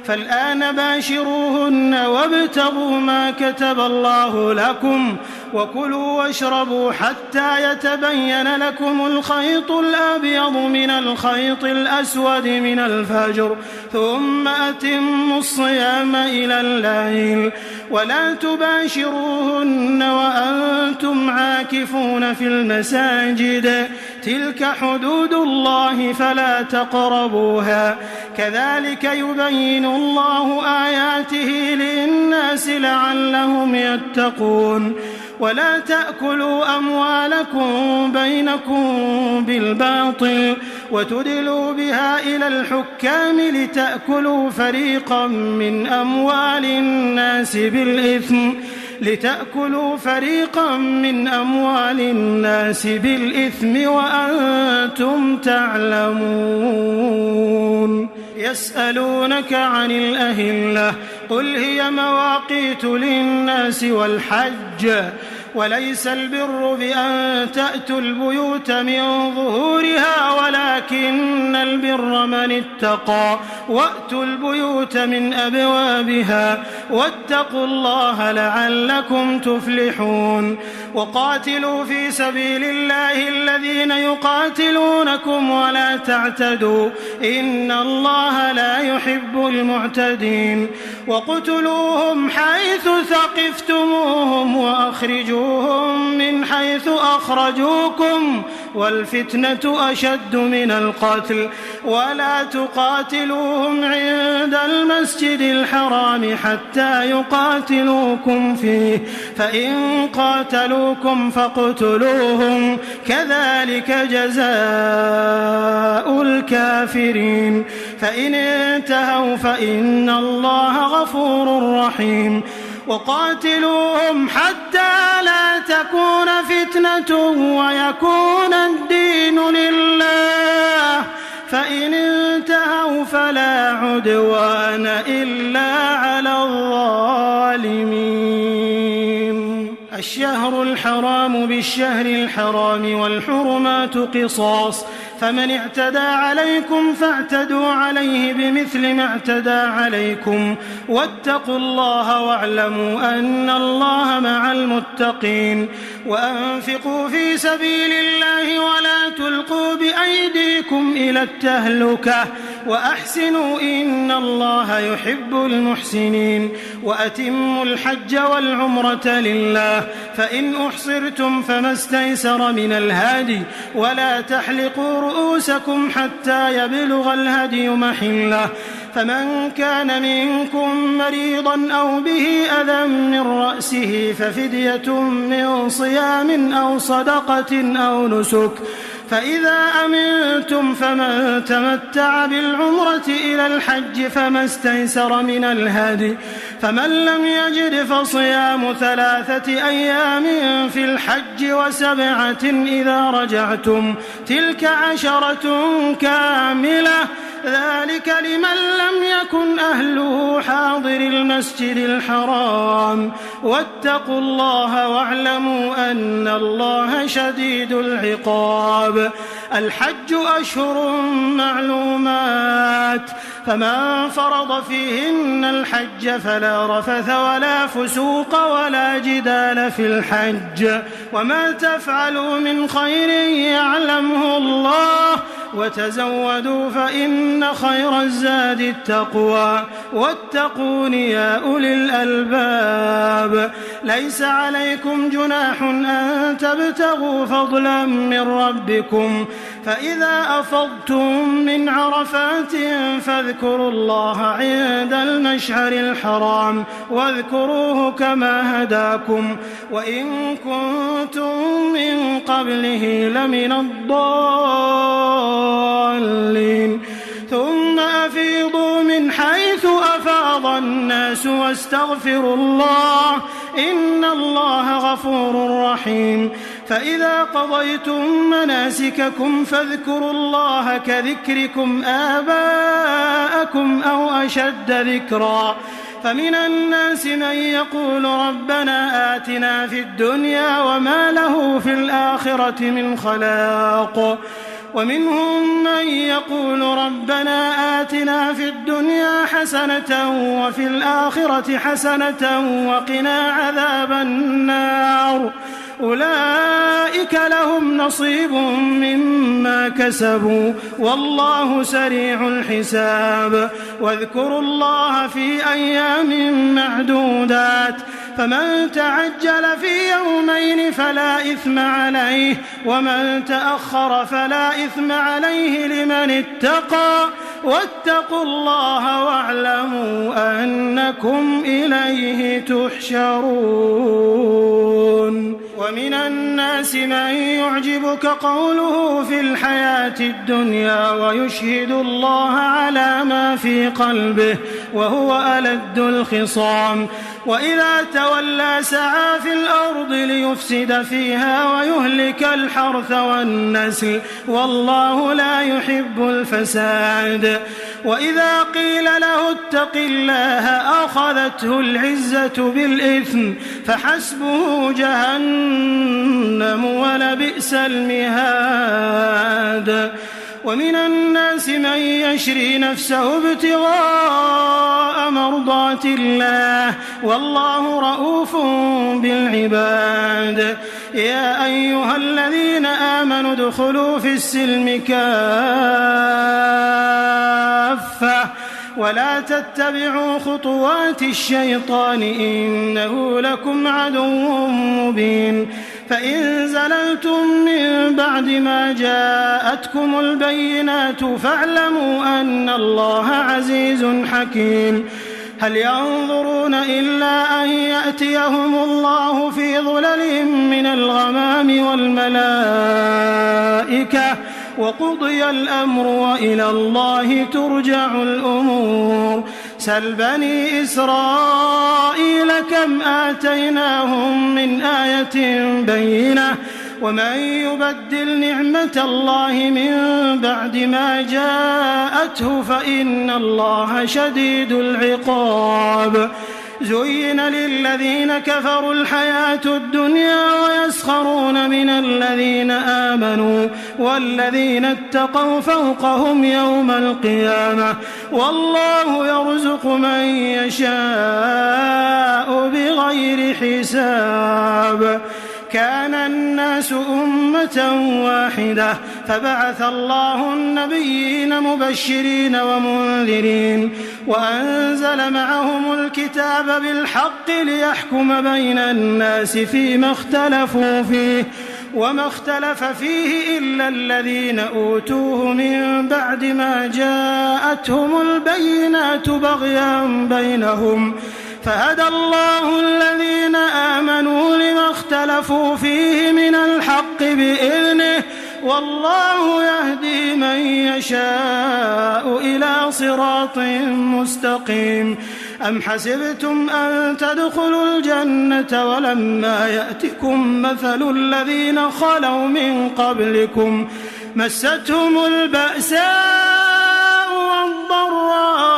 فالآن باشروهن وابتغوا ما كتب الله لكم وكلوا واشربوا حتى يتبين لكم الخيط الأبيض من الخيط الأسود من الفجر ثم أتموا الصيام إلى الليل ولا تباشروهن وأنتم عاكفون في المساجد تلك حدود الله فلا تقربوها كذلك يبين الله آياته للناس لعلهم يتقون ولا تأكلوا أموالكم بينكم بالباطل وتدلوا بها إلى الحكام لتأكلوا فريقا من أموال الناس بالإثم وأنتم تعلمون يسألونك عن الأهلة قل هي مواقيت للناس والحج وليس البر بأن تأتوا البيوت من ظهورها ولكن البر من اتقى وأتوا البيوت من أبوابها واتقوا الله لعلكم تفلحون وقاتلوا في سبيل الله الذين يقاتلونكم ولا تعتدوا إن الله لا يحب المعتدين وقتلوهم حيث ثقفتموهم وأخرجوهم من حيث أخرجوكم والفتنة أشد من القتل ولا تقاتلوهم عند المسجد الحرام حتى يقاتلوكم فيه فإن قاتلوكم فاقتلوهم كذلك جزاء الكافرين فإن انتهوا فإن الله غفور رحيم وقاتلوهم حتى لا تكون فتنة ويكون الدين لله فإن انتهوا فلا عدوان إلا على الظالمين الشهر الحرام بالشهر الحرام والحرمات قصاص فمن اعتدى عليكم فاعتدوا عليه بمثل ما اعتدى عليكم واتقوا الله واعلموا أن الله مع المتقين وأنفقوا في سبيل الله ولا تلقوا بأيديكم إلى التهلكة وأحسنوا إن الله يحب المحسنين وأتموا الحج والعمرة لله فإن أحصرتم فما استيسر من الهدي ولا تحلقوا رؤوسكم حتى يبلغ الهدي محله فمن كان منكم مريضا أو به أذى من رأسه ففدية من صيام أو صدقة أو نسك فإذا أمنتم فمن تمتع بالعمرة إلى الحج فما استيسر من الهدي فمن لم يجد فصيام 3 أيام في الحج و7 إذا رجعتم تلك 10 كاملة ذلك لمن لم يكن أهله حاضر المسجد الحرام واتقوا الله واعلموا أن الله شديد العقاب الحج أشهر معلومات فمن فرض فيهن الحج فلا رفث ولا فسوق ولا جدال في الحج وما تفعلوا من خير يعلمه الله وتزودوا فإن خير الزاد التقوى واتقون يا أولي الألباب ليس عليكم جناح أن تبتغوا فضلا من ربكم فإذا أفضتم من عرفات فاذكروا الله عند المشعر الحرام واذكروه كما هداكم وإن كنتم من قبله لمن الضالين ثم أفيضوا من حيث أفاض الناس واستغفروا الله إن الله غفور رحيم فإذا قضيتم مناسككم فاذكروا الله كذكركم آباءكم أو أشد ذكرا فمن الناس من يقول ربنا آتنا في الدنيا وما له في الآخرة من خلاق ومنهم من يقول ربنا آتنا في الدنيا حسنة وفي الآخرة حسنة وقنا عذاب النار أولئك لهم نصيب مما كسبوا والله سريع الحساب واذكروا الله في أيام معدودات فمن تعجل في يومين فلا إثم عليه ومن تأخر فلا إثم عليه لمن اتقى واتقوا الله واعلموا أنكم إليه تحشرون ومن الناس من يعجبك قوله في الحياة الدنيا ويشهد الله على ما في قلبه وهو ألد الخصام وإذا تولى سعى في الأرض ليفسد فيها ويهلك الحرث والنسل والله لا يحب الفساد وإذا قيل له اتق الله أخذته العزة بالإثم فحسبه جهنم ولبئس المهاد ومن الناس من يشري نفسه ابتغاء مرضات الله والله رؤوف بالعباد يا أيها الذين آمنوا ادخلوا في السلم كافة ولا تتبعوا خطوات الشيطان إنه لكم عدو مبين فإن زللتم من بعد ما جاءتكم البينات فاعلموا أن الله عزيز حكيم هل ينظرون إلا أن يأتيهم الله في ظلل من الغمام والملائكة وقضي الأمر وإلى الله ترجع الأمور سل بني إسرائيل كم آتيناهم من آية بينة ومن يبدل نعمة الله من بعد ما جاءته فإن الله شديد العقاب زين للذين كفروا الحياة الدنيا ويسخرون من الذين آمنوا والذين اتقوا فوقهم يوم القيامة والله يرزق من يشاء بغير حساب كان الناس أمة واحدة فبعث الله النبيين مبشرين ومنذرين وأنزل معهم الكتاب بالحق ليحكم بين الناس فيما اختلفوا فيه وما اختلف فيه إلا الذين أوتوه من بعد ما جاءتهم البينات بغيا بينهم فهدى الله الذين آمنوا لما اختلفوا فيه من الحق بإذنه والله يهدي من يشاء إلى صراط مستقيم. أم حسبتم أن تدخلوا الجنة ولما يأتكم مثل الذين خلوا من قبلكم مستهم البأساء والضراء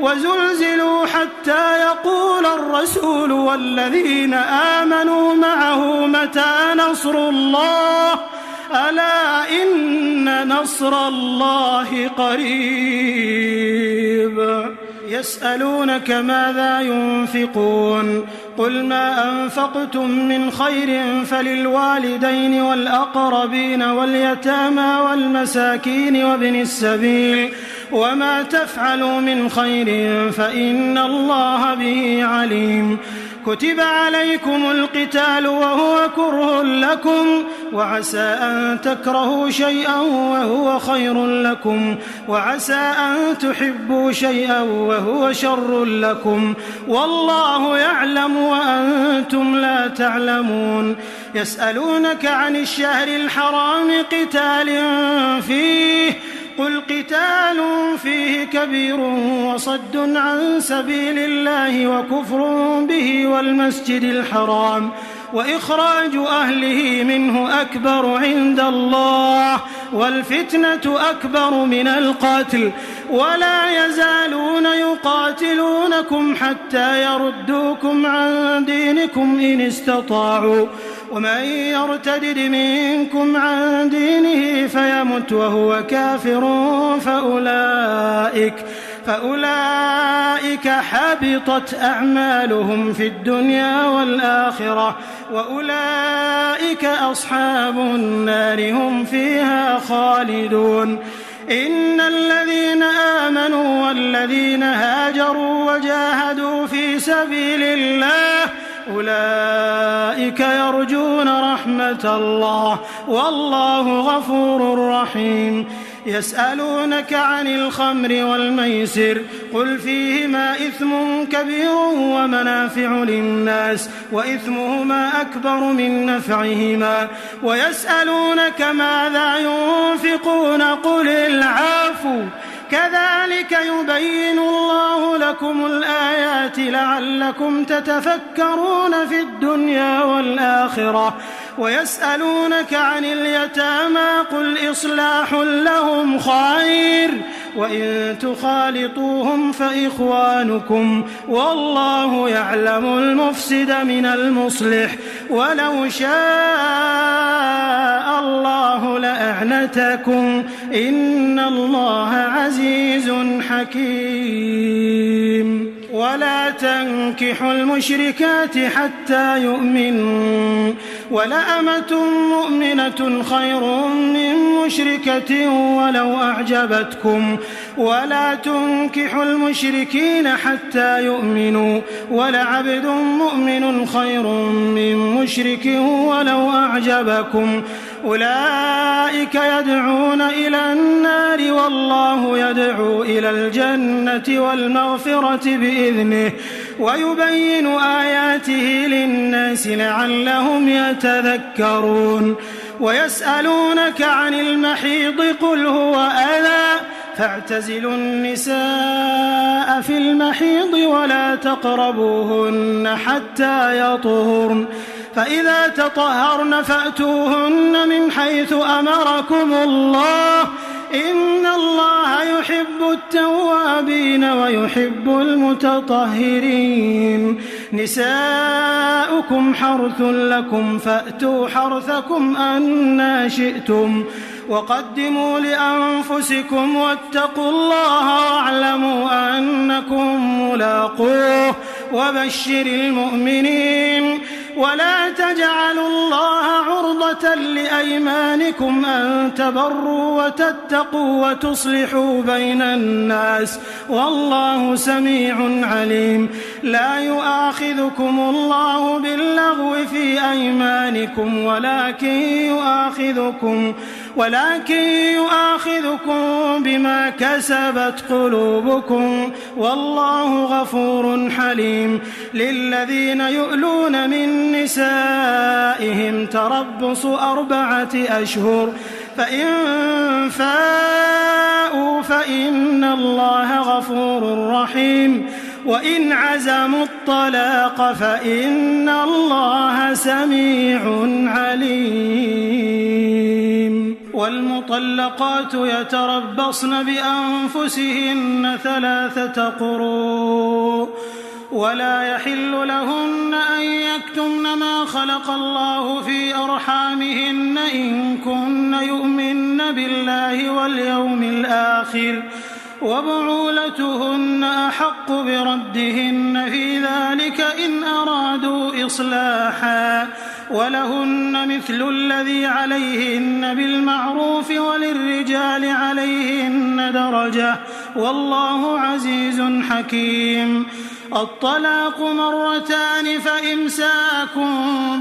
وزلزلوا حتى يقول الرسول والذين آمنوا معه متى نصر الله ألا إن نصر الله قريب. يسألونك ماذا ينفقون قل ما أنفقتم من خير فللوالدين والأقربين واليتامى والمساكين وابن السبيل وما تفعلوا من خير فإن الله به عليم. كتب عليكم القتال وهو كره لكم وعسى أن تكرهوا شيئا وهو خير لكم وعسى أن تحبوا شيئا وهو شر لكم والله يعلم وأنتم لا تعلمون. يسألونك عن الشهر الحرام قتال فيه قل قتال فيه كبير وصد عن سبيل الله وكفر به والمسجد الحرام وإخراج أهله منه أكبر عند الله والفتنة أكبر من القتل ولا يزالون يقاتلونكم حتى يردوكم عن دينكم إن استطاعوا ومن يرتد منكم عن دينه فيمت وهو كافر فأولئك حبطت أعمالهم في الدنيا والآخرة وأولئك أصحاب النار هم فيها خالدون. إن الذين آمنوا والذين هاجروا وجاهدوا في سبيل الله أولئك يرجون رحمة الله والله غفور رحيم. يسألونك عن الخمر والميسر قل فيهما إثم كبير ومنافع للناس وإثمهما أكبر من نفعهما ويسألونك ماذا ينفقون قل العفو كذلك يبين الله لكم الآيات لعلكم تتفكرون في الدنيا والآخرة. ويسألونك عن اليتامى قل إصلاح لهم خير وإن تخالطوهم فإخوانكم والله يعلم المفسد من المصلح ولو شاء الله لأعنتكم إن الله عزيز حكيم. ولا تنكحوا المشركات حتى يؤمنوا ولأمة مؤمنة خير من مشركة ولو أعجبتكم ولا تنكحوا المشركين حتى يؤمنوا ولعبد مؤمن خير من مشرك ولو أعجبكم أولئك يدعون إلى النار والله يدعو إلى الجنة والمغفرة بإذنه ويبين آياته للناس لعلهم يتذكرون. ويسألونك عن المحيض قل هو أذى فاعتزلوا النساء في المحيض ولا تقربوهن حتى يطهرن فإذا تطهرن فأتوهن من حيث أمركم الله إن الله يحب التوابين ويحب المتطهرين. نساؤكم حرث لكم فأتوا حرثكم أنى شئتم وقدموا لأنفسكم واتقوا الله واعلموا أنكم ملاقوه وبشر المؤمنين. ولا تجعلوا الله عرضة لأيمانكم أن تبروا وتتقوا وتصلحوا بين الناس والله سميع عليم. لا يؤاخذكم الله باللغو في أيمانكم ولكن يؤاخذكم بما كسبت قلوبكم والله غفور حليم. للذين يؤلون من نسائهم تربص 4 أشهر فإن فاءوا فإن الله غفور رحيم. وإن عزموا الطلاق فإن الله سميع عليم. والمطلقات يتربصن بأنفسهن 3 قروء ولا يحل لهن أن يكتمن ما خلق الله في أرحامهن إن كن يؤمن بالله واليوم الآخر وبعولتهن أحق بردهن في ذلك إن أرادوا إصلاحا ولهن مثل الذي عليهن بالمعروف وللرجال عليهن درجة والله عزيز حكيم. الطلاق 2 فإمساك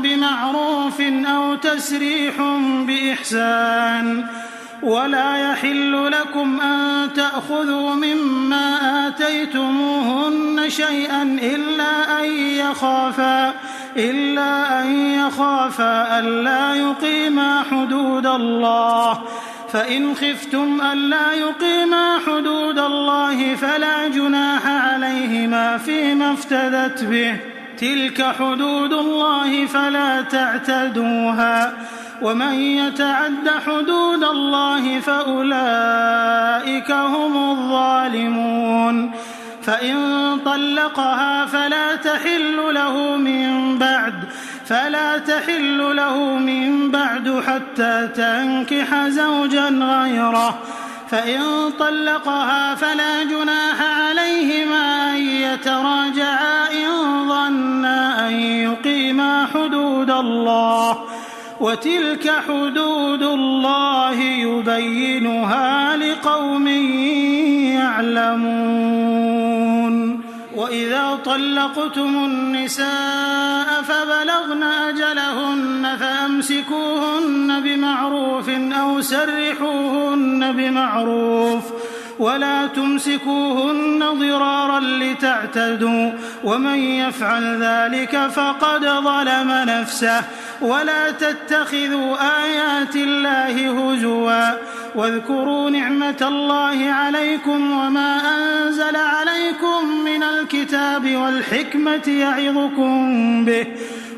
بمعروف أو تسريح بإحسان. ولا يحل لكم أن تأخذوا مما آتيتموهن شيئا إلا أن يخافا ألا يقيما حدود الله. فإن خفتم ألا يقيما حدود الله فلا جناح عليهما فيما افتدت به. تلك حدود الله فلا تعتدوها. ومن يتعد حدود الله فأولئك هم الظالمون. فإن طلقها فلا تحل له من بعد حتى تنكح زوجا غيره. فإن طلقها فلا جناح عليهما أن يتراجعا إن ظنا أن يقيما حدود الله. وتلك حدود الله يبينها لقوم يعلمون. وإذا طلقتم النساء فبلغن أجلهن فأمسكوهن بمعروف أو سرحوهن بمعروف ولا تمسكوهن ضرارا لتعتدوا ومن يفعل ذلك فقد ظلم نفسه. ولا تتخذوا آيات الله هزوا واذكروا نعمة الله عليكم وما أنزل عليكم من الكتاب والحكمة يعظكم به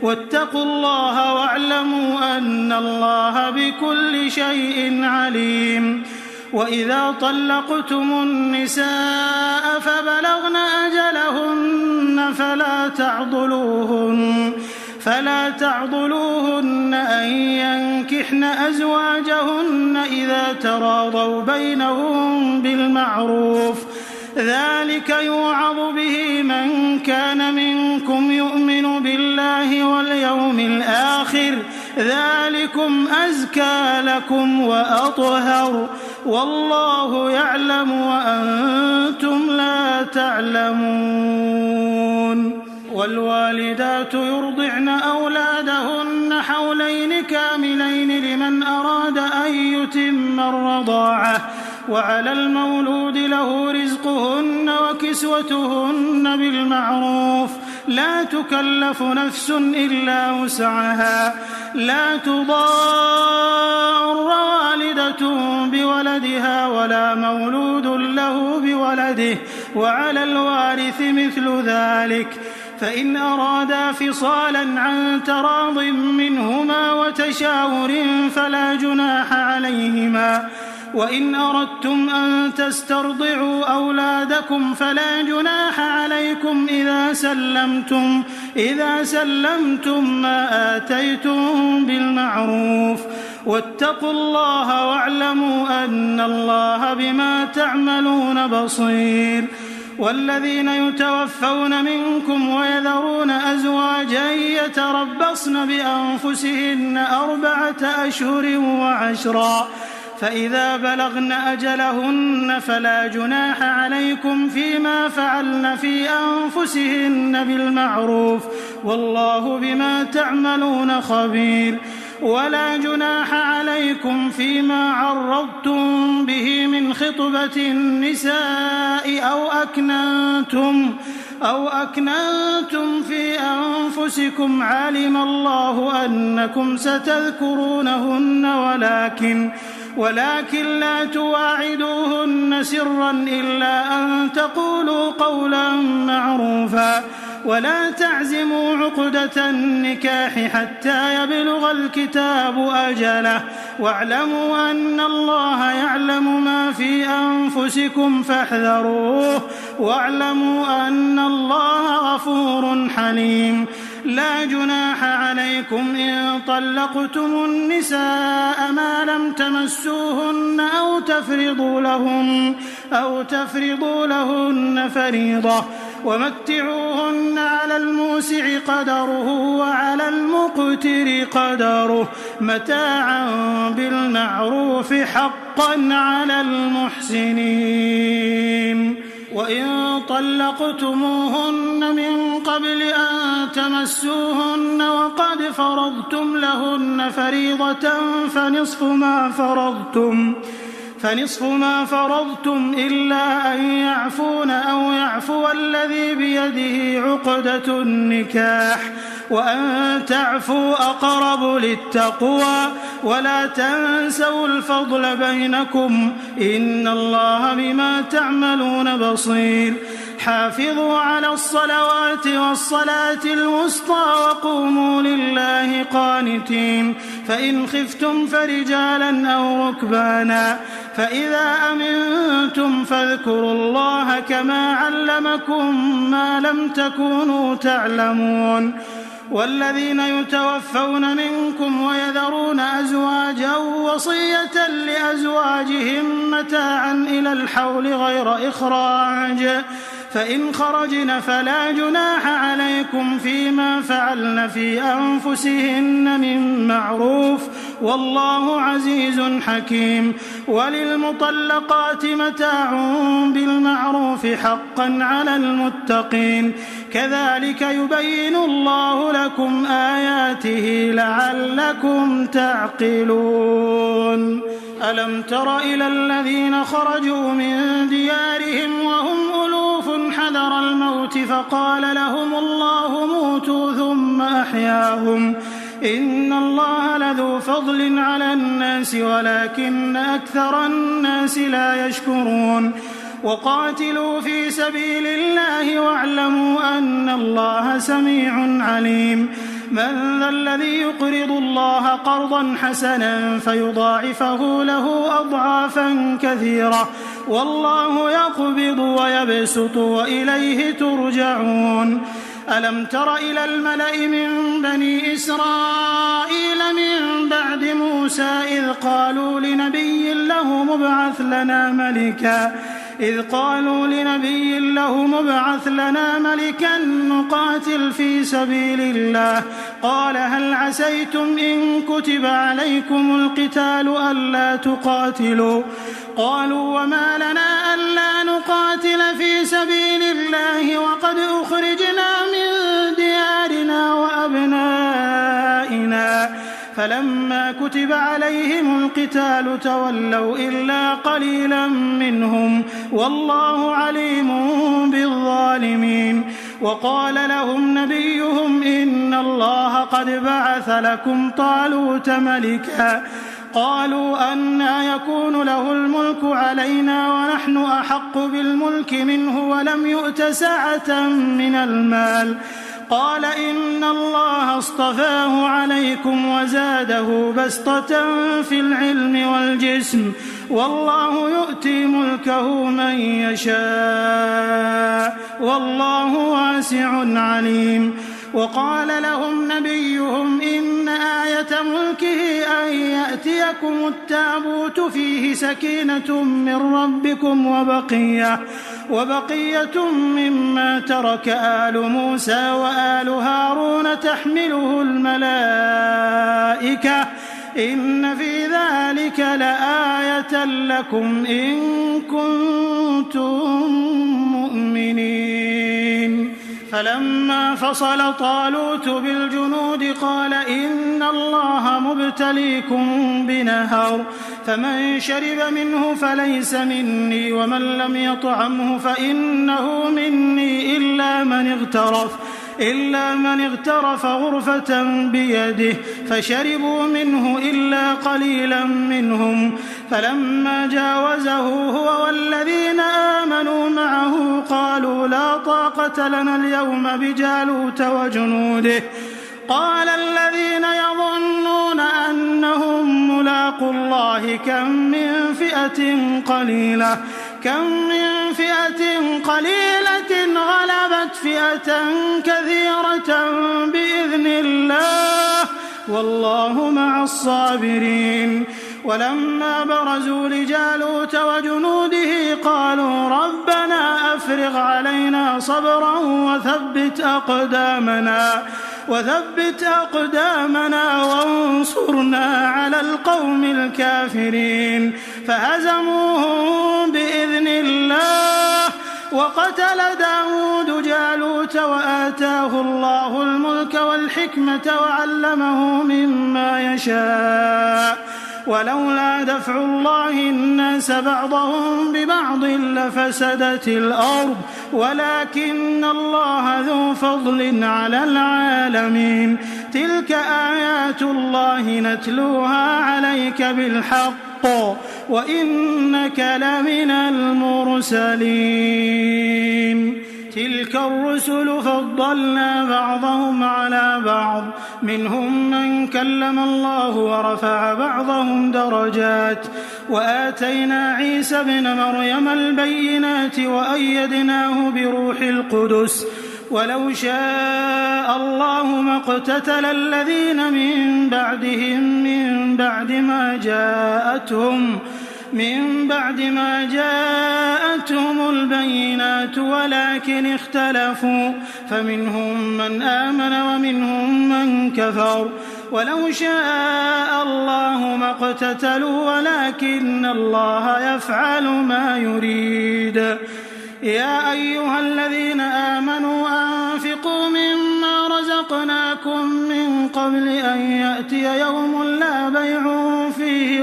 واتقوا الله واعلموا أن الله بكل شيء عليم. وإذا طلقتم النساء فبلغن أجلهن فلا تعضلوهن أن ينكحن أزواجهن إذا تراضوا بينهم بالمعروف. ذلك يوعظ به من كان منكم يؤمن بالله واليوم الآخر ذلكم أزكى لكم وأطهر والله يعلم وأنتم لا تعلمون. والوالدات يرضعن أولادهن حولين كاملين لمن أراد أن يتم الرضاعة وعلى المولود له رزقهن وكسوتهن بالمعروف لا تكلف نفس إلا وسعها. لا تضار والدة بولدها ولا مولود له بولده وعلى الوارث مثل ذلك. فإن أرادا فصالا عن تراض منهما وتشاور فلا جناح عليهما. وإن أردتم أن تسترضعوا أولادكم فلا جناح عليكم إذا سلمتم ما آتيتم بالمعروف. واتقوا الله واعلموا أن الله بما تعملون بصير. والذين يتوفون منكم ويذرون أزواجا يتربصن بأنفسهن 4 أشهر و10 فإذا بلغن أجلهن فلا جناح عليكم فيما فعلن في أنفسهن بالمعروف والله بما تعملون خبير ولا جناح عليكم فيما عرضتم به من خطبة النساء أو أكننتم في أنفسكم علم الله أنكم ستذكرونهن ولكن لا تواعدوهن سرا إلا أن تقولوا قولا معروفا ولا تعزموا عقدة النكاح حتى يبلغ الكتاب أجله واعلموا أن الله يعلم ما في أنفسكم فاحذروه واعلموا أن الله غفور حليم لا جناح عليكم إن طلقتم النساء ما لم تمسوهن أو تفرضوا لهن فريضة ومتعوهن على الموسع قدره وعلى المقتر قدره متاعا بالمعروف حقا على المحسنين وإن طلقتموهن من قبل أن تمسوهن وقد فرضتم لهن فريضة فنصف ما فرضتم إلا أن يعفون أو يعفو الذي بيده عقدة النكاح وأن تعفوا أقرب للتقوى ولا تنسوا الفضل بينكم إن الله بما تعملون بصير حافظوا على الصلوات والصلاة الوسطى وقوموا لله قانتين فإن خفتم فرجالا أو ركبانا فإذا أمنتم فاذكروا الله كما علمكم ما لم تكونوا تعلمون والذين يتوفون منكم ويذرون أزواجا وصية لأزواجهم متاعا إلى الحول غير إخراج فإن خرجن فلا جناح عليكم فيما فعلن في أنفسهن من معروف والله عزيز حكيم وللمطلقات متاع بالمعروف حقا على المتقين كذلك يبين الله لكم آياته لعلكم تعقلون ألم تر إلى الذين خرجوا من ديارهم وهم ألوف حذر الموت فقال لهم الله موتوا ثم أحياهم إن الله لذو فضل على الناس ولكن أكثر الناس لا يشكرون وقاتلوا في سبيل الله واعلموا أن الله سميع عليم من ذا الذي يقرض الله قرضا حسنا فيضاعفه له أضعافا كثيرة والله يقبض ويبسط وإليه ترجعون ألم تر إلى الملأ من بني إسرائيل من بعد موسى إذ قالوا لنبي له مبعث لنا ملكا نقاتل في سبيل الله قال هل عسيتم إن كتب عليكم القتال ألا تقاتلوا قالوا وما لنا ألا نقاتل في سبيل الله وقد أخرجنا من ديارنا وأبنائنا فلما كتب عليهم القتال تولوا إلا قليلا منهم والله عليم بالظالمين وقال لهم نبيهم إن الله قد بعث لكم طالوت ملكا قالوا أنى يكون له الملك علينا ونحن أحق بالملك منه ولم يؤت سعة من المال قال إن الله اصطفاه عليكم وزاده بسطة في العلم والجسم والله يؤتي ملكه من يشاء والله واسع عليم وقال لهم نبيهم إن آية ملكه أن يأتيكم التابوت فيه سكينة من ربكم وبقية مما ترك آل موسى وآل هارون تحمله الملائكة إن في ذلك لآية لكم إن كنتم مؤمنين. فلما فصل طالوت بالجنود قال إن الله مبتليكم بنهر فمن شرب منه فليس مني ومن لم يطعمه فإنه مني إلا من اغترف غرفة بيده فشربوا منه إلا قليلا منهم. فلما جاوزه هو والذين آمنوا معه قالوا لا طاقة لنا اليوم بجالوت وجنوده. قال الذين يظنون أنهم ملاقو الله كم من فئة قليلة غلبت فئة كثيرة بإذن الله والله مع الصابرين. ولما برزوا لجالوت وجنوده قالوا ربنا أفرغ علينا صبرا وثبت أقدامنا وانصرنا على القوم الكافرين. فهزموهم بإذن الله وقتل داود جالوت وآتاه الله الملك والحكمة وعلمه مما يشاء ولولا دفع الله الناس بعضهم ببعض لفسدت الأرض ولكن الله ذو فضل على العالمين. تلك آيات الله نتلوها عليك بالحق وإنك لمن المرسلين. تلك الرسل فضلنا بعضهم على بعض منهم من كلم الله ورفع بعضهم درجات وآتينا عيسى ابن مريم البينات وأيدناه بروح القدس ولو شاء الله ما اقتتل الذين من بعدهم من بعد ما جاءتهم البينات ولكن اختلفوا فمنهم من آمن ومنهم من كفر ولو شاء الله ما اقتتلوا ولكن الله يفعل ما يريد. يا أيها الذين آمنوا أنفقوا مما رزقناكم من قبل أن يأتي يوم لا بيع فيه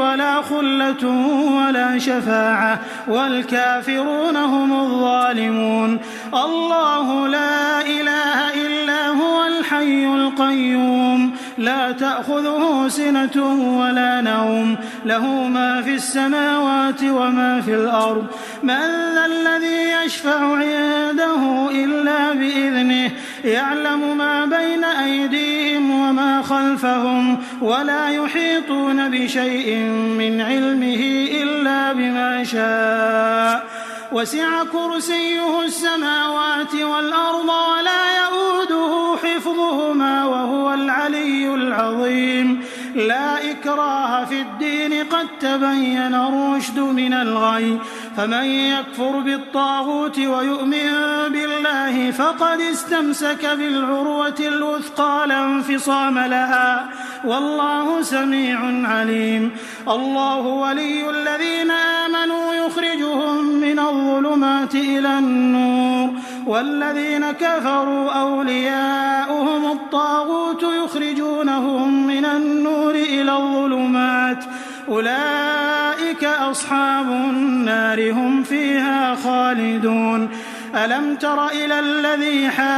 ولا خلة ولا شفاعة والكافرون هم الظالمون. الله لا إله إلا هو الحي القيوم لا تأخذه سنة ولا نوم له ما في السماوات وما في الأرض. من ذا الذي يشفع عنده إلا بإذنه يعلم ما بين أيديهم وما خلفهم ولا يحيطون بشيء من علمه إلا بما شاء وسع كرسيه السماوات والأرض ولا يؤوده حفظهما وهو العلي العظيم. لا إكراه في الدين قد تبين الرشد من الغي فمن يكفر بالطاغوت ويؤمن بالله فقد استمسك بالعروة الوثقى لا انفصام لها والله سميع عليم. الله ولي الذين آمنوا يخرجهم من الظلمات إلى النور والذين كفروا أولياؤهم الطاغوت يخرجونهم من النور إلى الظلمات أولئك أصحاب النار هم فيها خالدون. ألم تر إلى الذي حاج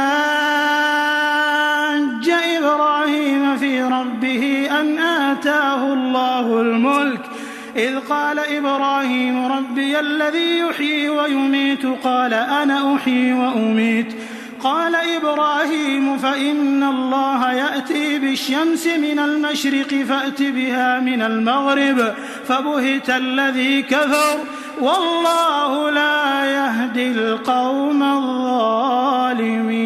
إبراهيم في ربه أن آتاه الله الملك إذ قال إبراهيم ربي الذي يحيي ويميت قال أنا أحيي وأميت قال إبراهيم فإن الله يأتي بالشمس من المشرق فأت بها من المغرب فبهت الذي كفر والله لا يهدي القوم الظالمين.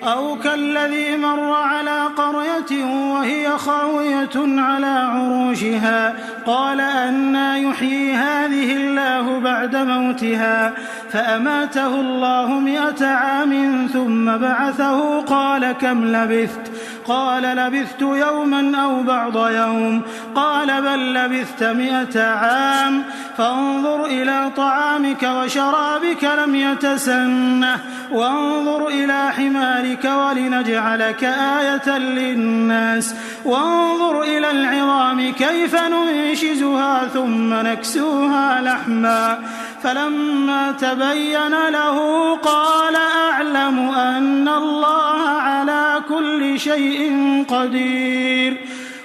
أو كالذي مر على قرية وهي خاوية على عروشها قال أنى يحيي هذه الله بعد موتها فأماته الله 100 عام ثم بعثه قال كم لبثت قال لبثت يوما أو بعض يوم قال بل لبثت 100 عام فانظر إلى طعامك وشرابك لم يتسنه وانظر إلى حمارك ولنجعلك آية للناس وانظر إلى العظام كيف ننشزها ثم نكسوها لحما فلما تبين له قال أعلم أن الله على كل شيء قدير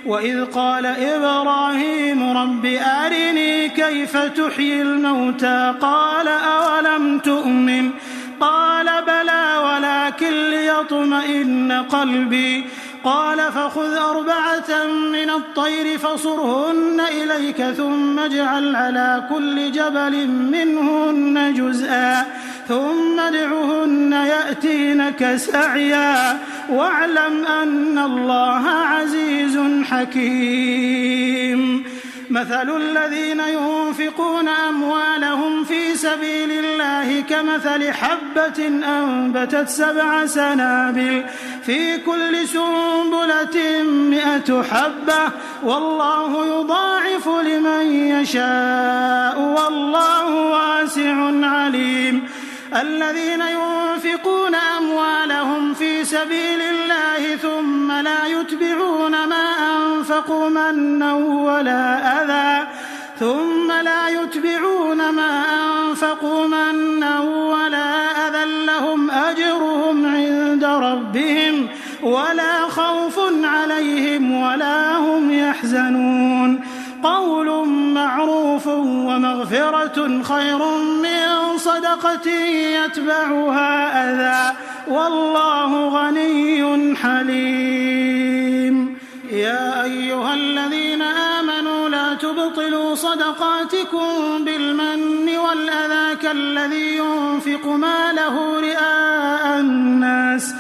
وإذ قال إبراهيم رب أرني كيف تحيي الموتى قال أولم تؤمن قال بلى ولكن ليطمئن قلبي قال فخذ 4 من الطير فصرهن إليك ثم اجعل على كل جبل منهن جزءا ثم ادعهن يأتينك سعيا واعلم أن الله عزيز حكيم مثل الذين ينفقون أموالهم في سبيل الله كمثل حبة أنبتت 7 سنابل في كل سنبلة 100 حبة والله يضاعف لمن يشاء والله واسع عليم الذين ينفقون أموالهم في سبيل الله ثم لا يتبعون ما أنفقوا منا ولا أذى لهم أجرهم عند ربهم ولا خوف عليهم ولا هم يحزنون قول معروف ومغفرة خير من صدقة يتبعها أذى والله غني حليم يا أيها الذين آمنوا لا تبطلوا صدقاتكم بالمن والأذى كالذي ينفق ماله رئاء الناس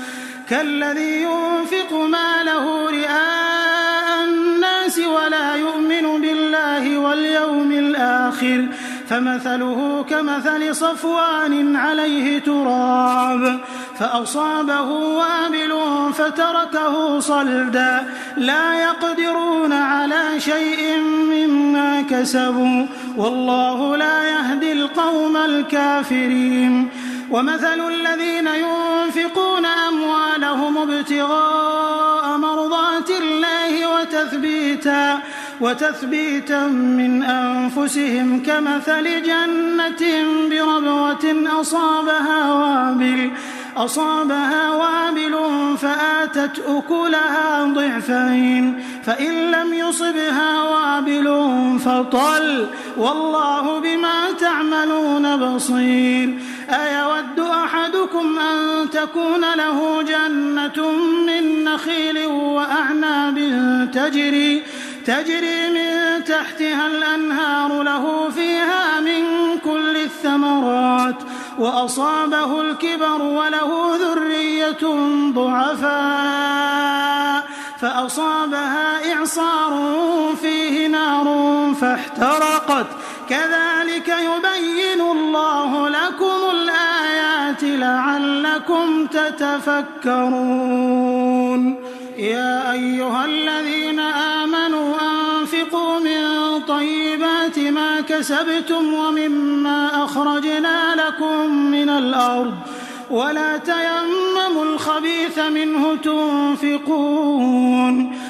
ولا يؤمن بالله واليوم الآخر فمثله كمثل صفوان عليه تراب فأصابه وابل فتركه صلدا لا يقدرون على شيء مما كسبوا والله لا يهدي القوم الكافرين ومثل الذين ينفقون أموالهم ابتغاء مرضات الله وتثبيتا من أنفسهم كمثل جنة بربوة أصابها وابل فآتت أكلها ضعفين فإن لم يصبها وابل فطل والله بما تعملون بصير أيود أحدكم أن تكون له جنة من نخيل وأعناب تجري من تحتها الأنهار له فيها من كل الثمرات وأصابه الكبر وله ذرية ضعفاء فأصابها إعصار فيه نار فاحترقت كذلك يبين الله لكم الآيات لعلكم تتفكرون يا أيها الذين آمنوا أنفقوا من طيبات ما كسبتم ومما أخرجنا لكم من الأرض ولا تيمموا الخبيث منه تنفقون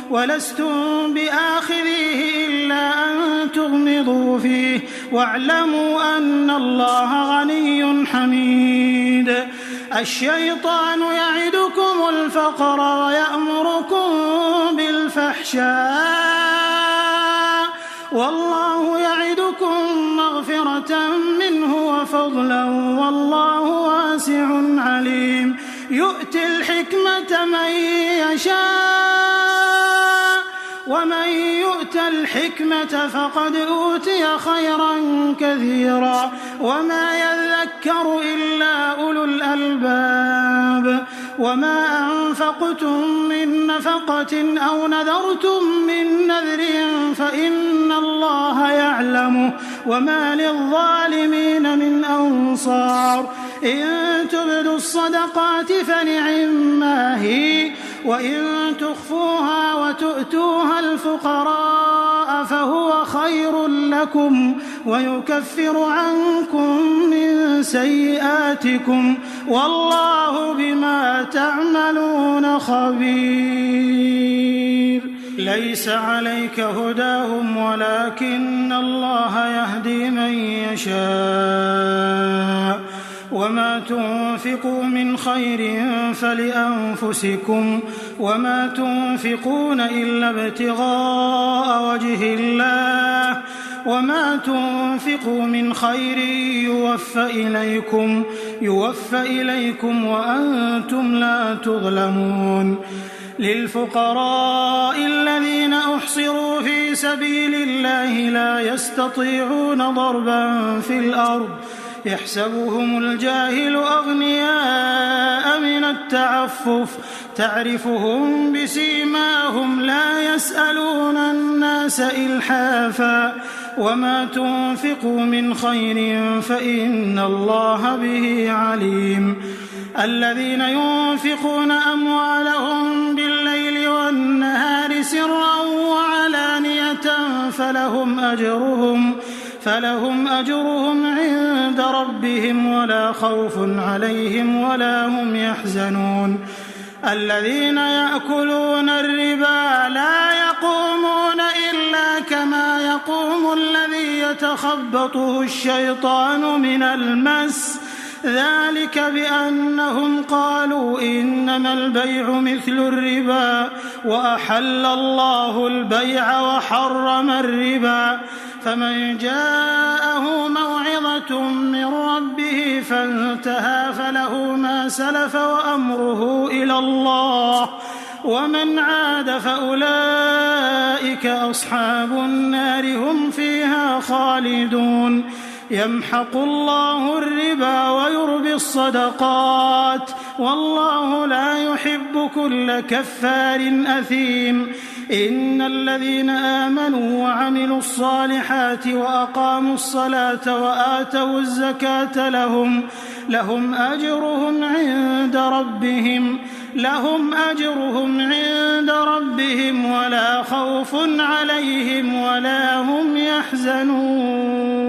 ولستم بآخذيه إلا أن تغمضوا فيه واعلموا أن الله غني حميد الشيطان يعدكم الفقر ويأمركم بالفحشاء والله يعدكم مغفرة منه وفضلا والله واسع عليم يؤتي الحكمة من يشاء ومن يؤت الحكمة فقد أوتي خيرا كثيرا وما يذكر إلا أولو الألباب وما أنفقتم من نفقة أو نذرتم من نذر فإن الله يعلمه وما للظالمين من أنصار إن تبدوا الصدقات فنعما هي وإن تخفوها وتؤتوها الفقراء فهو خير لكم ويكفر عنكم من سيئاتكم والله بما تعملون خبير. ليس عليك هداهم ولكن الله يهدي من يشاء وما تنفقوا من خير فلأنفسكم وما تنفقون إلا ابتغاء وجه الله وما تنفقوا من خير يوفى إليكم وأنتم لا تظلمون. للفقراء الذين أحصروا في سبيل الله لا يستطيعون ضربا في الأرض يحسبهم الجاهل أغنياء من التعفف تعرفهم بسيماهم لا يسألون الناس إلحافا وما تنفقوا من خير فإن الله به عليم. الذين ينفقون أموالهم بالليل والنهار سرا وعلانية فلهم أجرهم عند ربهم ولا خوف عليهم ولا هم يحزنون. الذين يأكلون الربا لا يقومون إلا كما يقوم الذي يتخبطه الشيطان من المس ذلك بأنهم قالوا إنما البيع مثل الربا وأحل الله البيع وحرم الربا فمن جاءه موعظة من ربه فانتهى فله ما سلف وأمره إلى الله ومن عاد فأولئك أصحاب النار هم فيها خالدون. يمحق الله الربا ويربي الصدقات والله لا يحب كل كفار أثيم. إن الذين آمنوا وعملوا الصالحات وأقاموا الصلاة وآتوا الزكاة لهم أجرهم عند ربهم ولا خوف عليهم ولا هم يحزنون.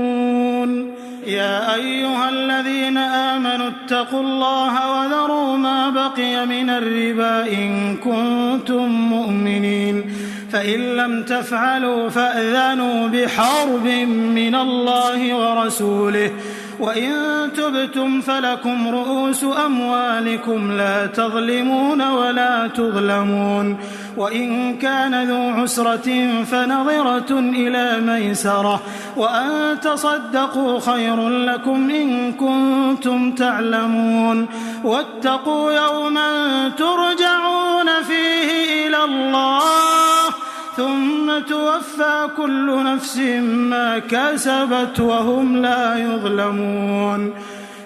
يا أيها الذين آمنوا اتقوا الله وذروا ما بقي من الربا إن كنتم مؤمنين فإن لم تفعلوا فأذنوا بحرب من الله ورسوله وإن تبتم فلكم رؤوس أموالكم لا تظلمون ولا تظلمون. وإن كان ذو عسرة فنظرة إلى ميسرة وأن تصدقوا خير لكم إن كنتم تعلمون. واتقوا يوما ترجعون فيه إلى الله ثم توفى كل نفس ما كسبت وهم لا يظلمون.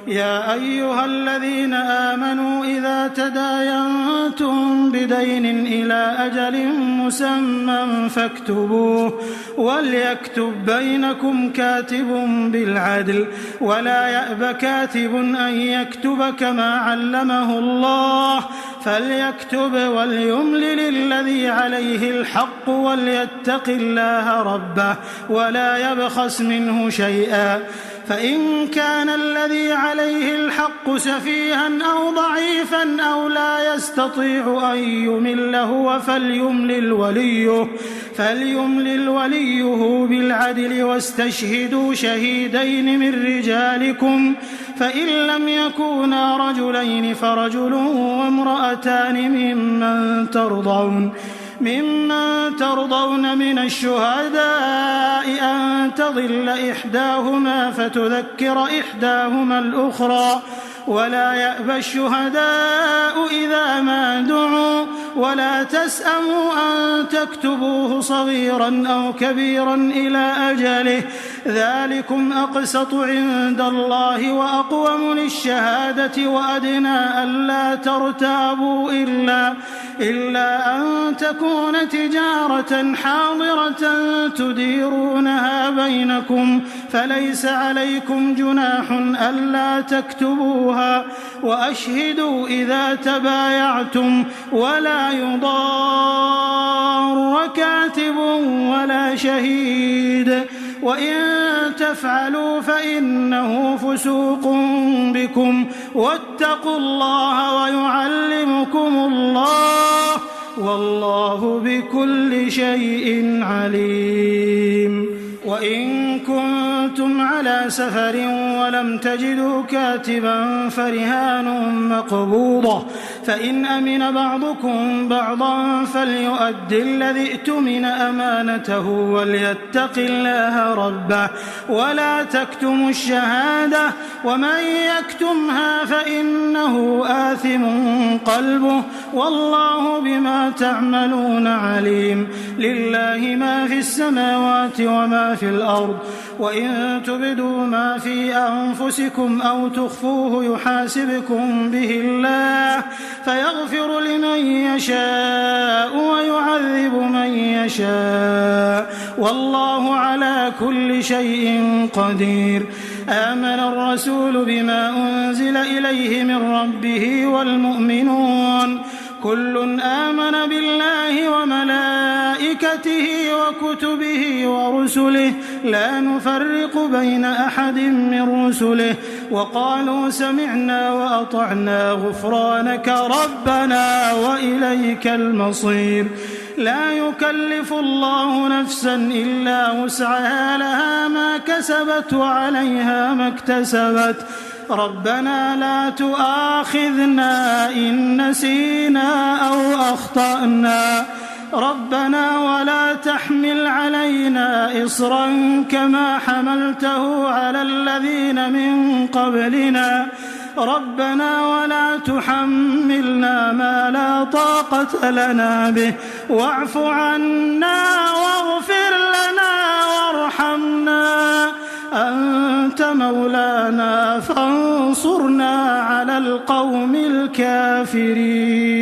يا أيها الذين آمنوا إذا تداينتم بدين إلى أجل مسمى فاكتبوه وليكتب بينكم كاتب بالعدل ولا يأب كاتب أن يكتب كما علمه الله فليكتب وليملل الذي عليه الحق وليتق الله ربه ولا يبخس منه شيئا فإن كان الذي عليه الحق سفيها أو ضعيفا أو لا يستطيع أن يمل هو فليملل وليه بالعدل واستشهدوا شهيدين من رجالكم فإن لم يكونا رجلين فرجل وامرأتان ممن ترضون من الشهداء أن تضل إحداهما فتذكر إحداهما الأخرى ولا يأبى الشهداء إذا ما دعوا ولا تسأموا أن تكتبوه صغيرا أو كبيرا إلى أجله ذلكم أقسط عند الله وأقوم للشهادة وأدنى ألا ترتابوا إلا أن تكون تجارة حاضرة تديرونها بينكم فليس عليكم جناح ألا تكتبوها وأشهدوا إذا تبايعتم ولا يضار كاتب ولا شهيد وإن تفعلوا فإنه فسوق بكم واتقوا الله ويعلمكم الله والله بكل شيء عليم. وإن كنتم على سفر ولم تجدوا كاتبا فرهان مقبوضة فإن أمن بعضكم بعضا فليؤد الذي ائتمن أمانته وليتق الله ربه ولا تكتموا الشهادة ومن يكتمها فإنه آثم قلبه والله بما تعملون عليم. لله ما في السماوات وما في الأرض وإن تبدوا ما في أنفسكم أو تخفوه يحاسبكم به الله فيغفر لمن يشاء ويعذب من يشاء والله على كل شيء قدير. آمن الرسول بما أنزل إليه من ربه والمؤمنون كل آمن بالله وملائكته وكتبه ورسله لا نفرق بين أحد من رسله وقالوا سمعنا وأطعنا غفرانك ربنا وإليك المصير. لا يكلف الله نفسا إلا وسعها لها ما كسبت وعليها ما اكتسبت ربنا لا تؤاخذنا إن نسينا أو أخطأنا ربنا ولا تحمل علينا إصرا كما حملته على الذين من قبلنا ربنا ولا تحملنا ما لا طاقة لنا به واعف عنا واغفر لنا وارحمنا أنت مولانا فانصرنا على القوم الكافرين.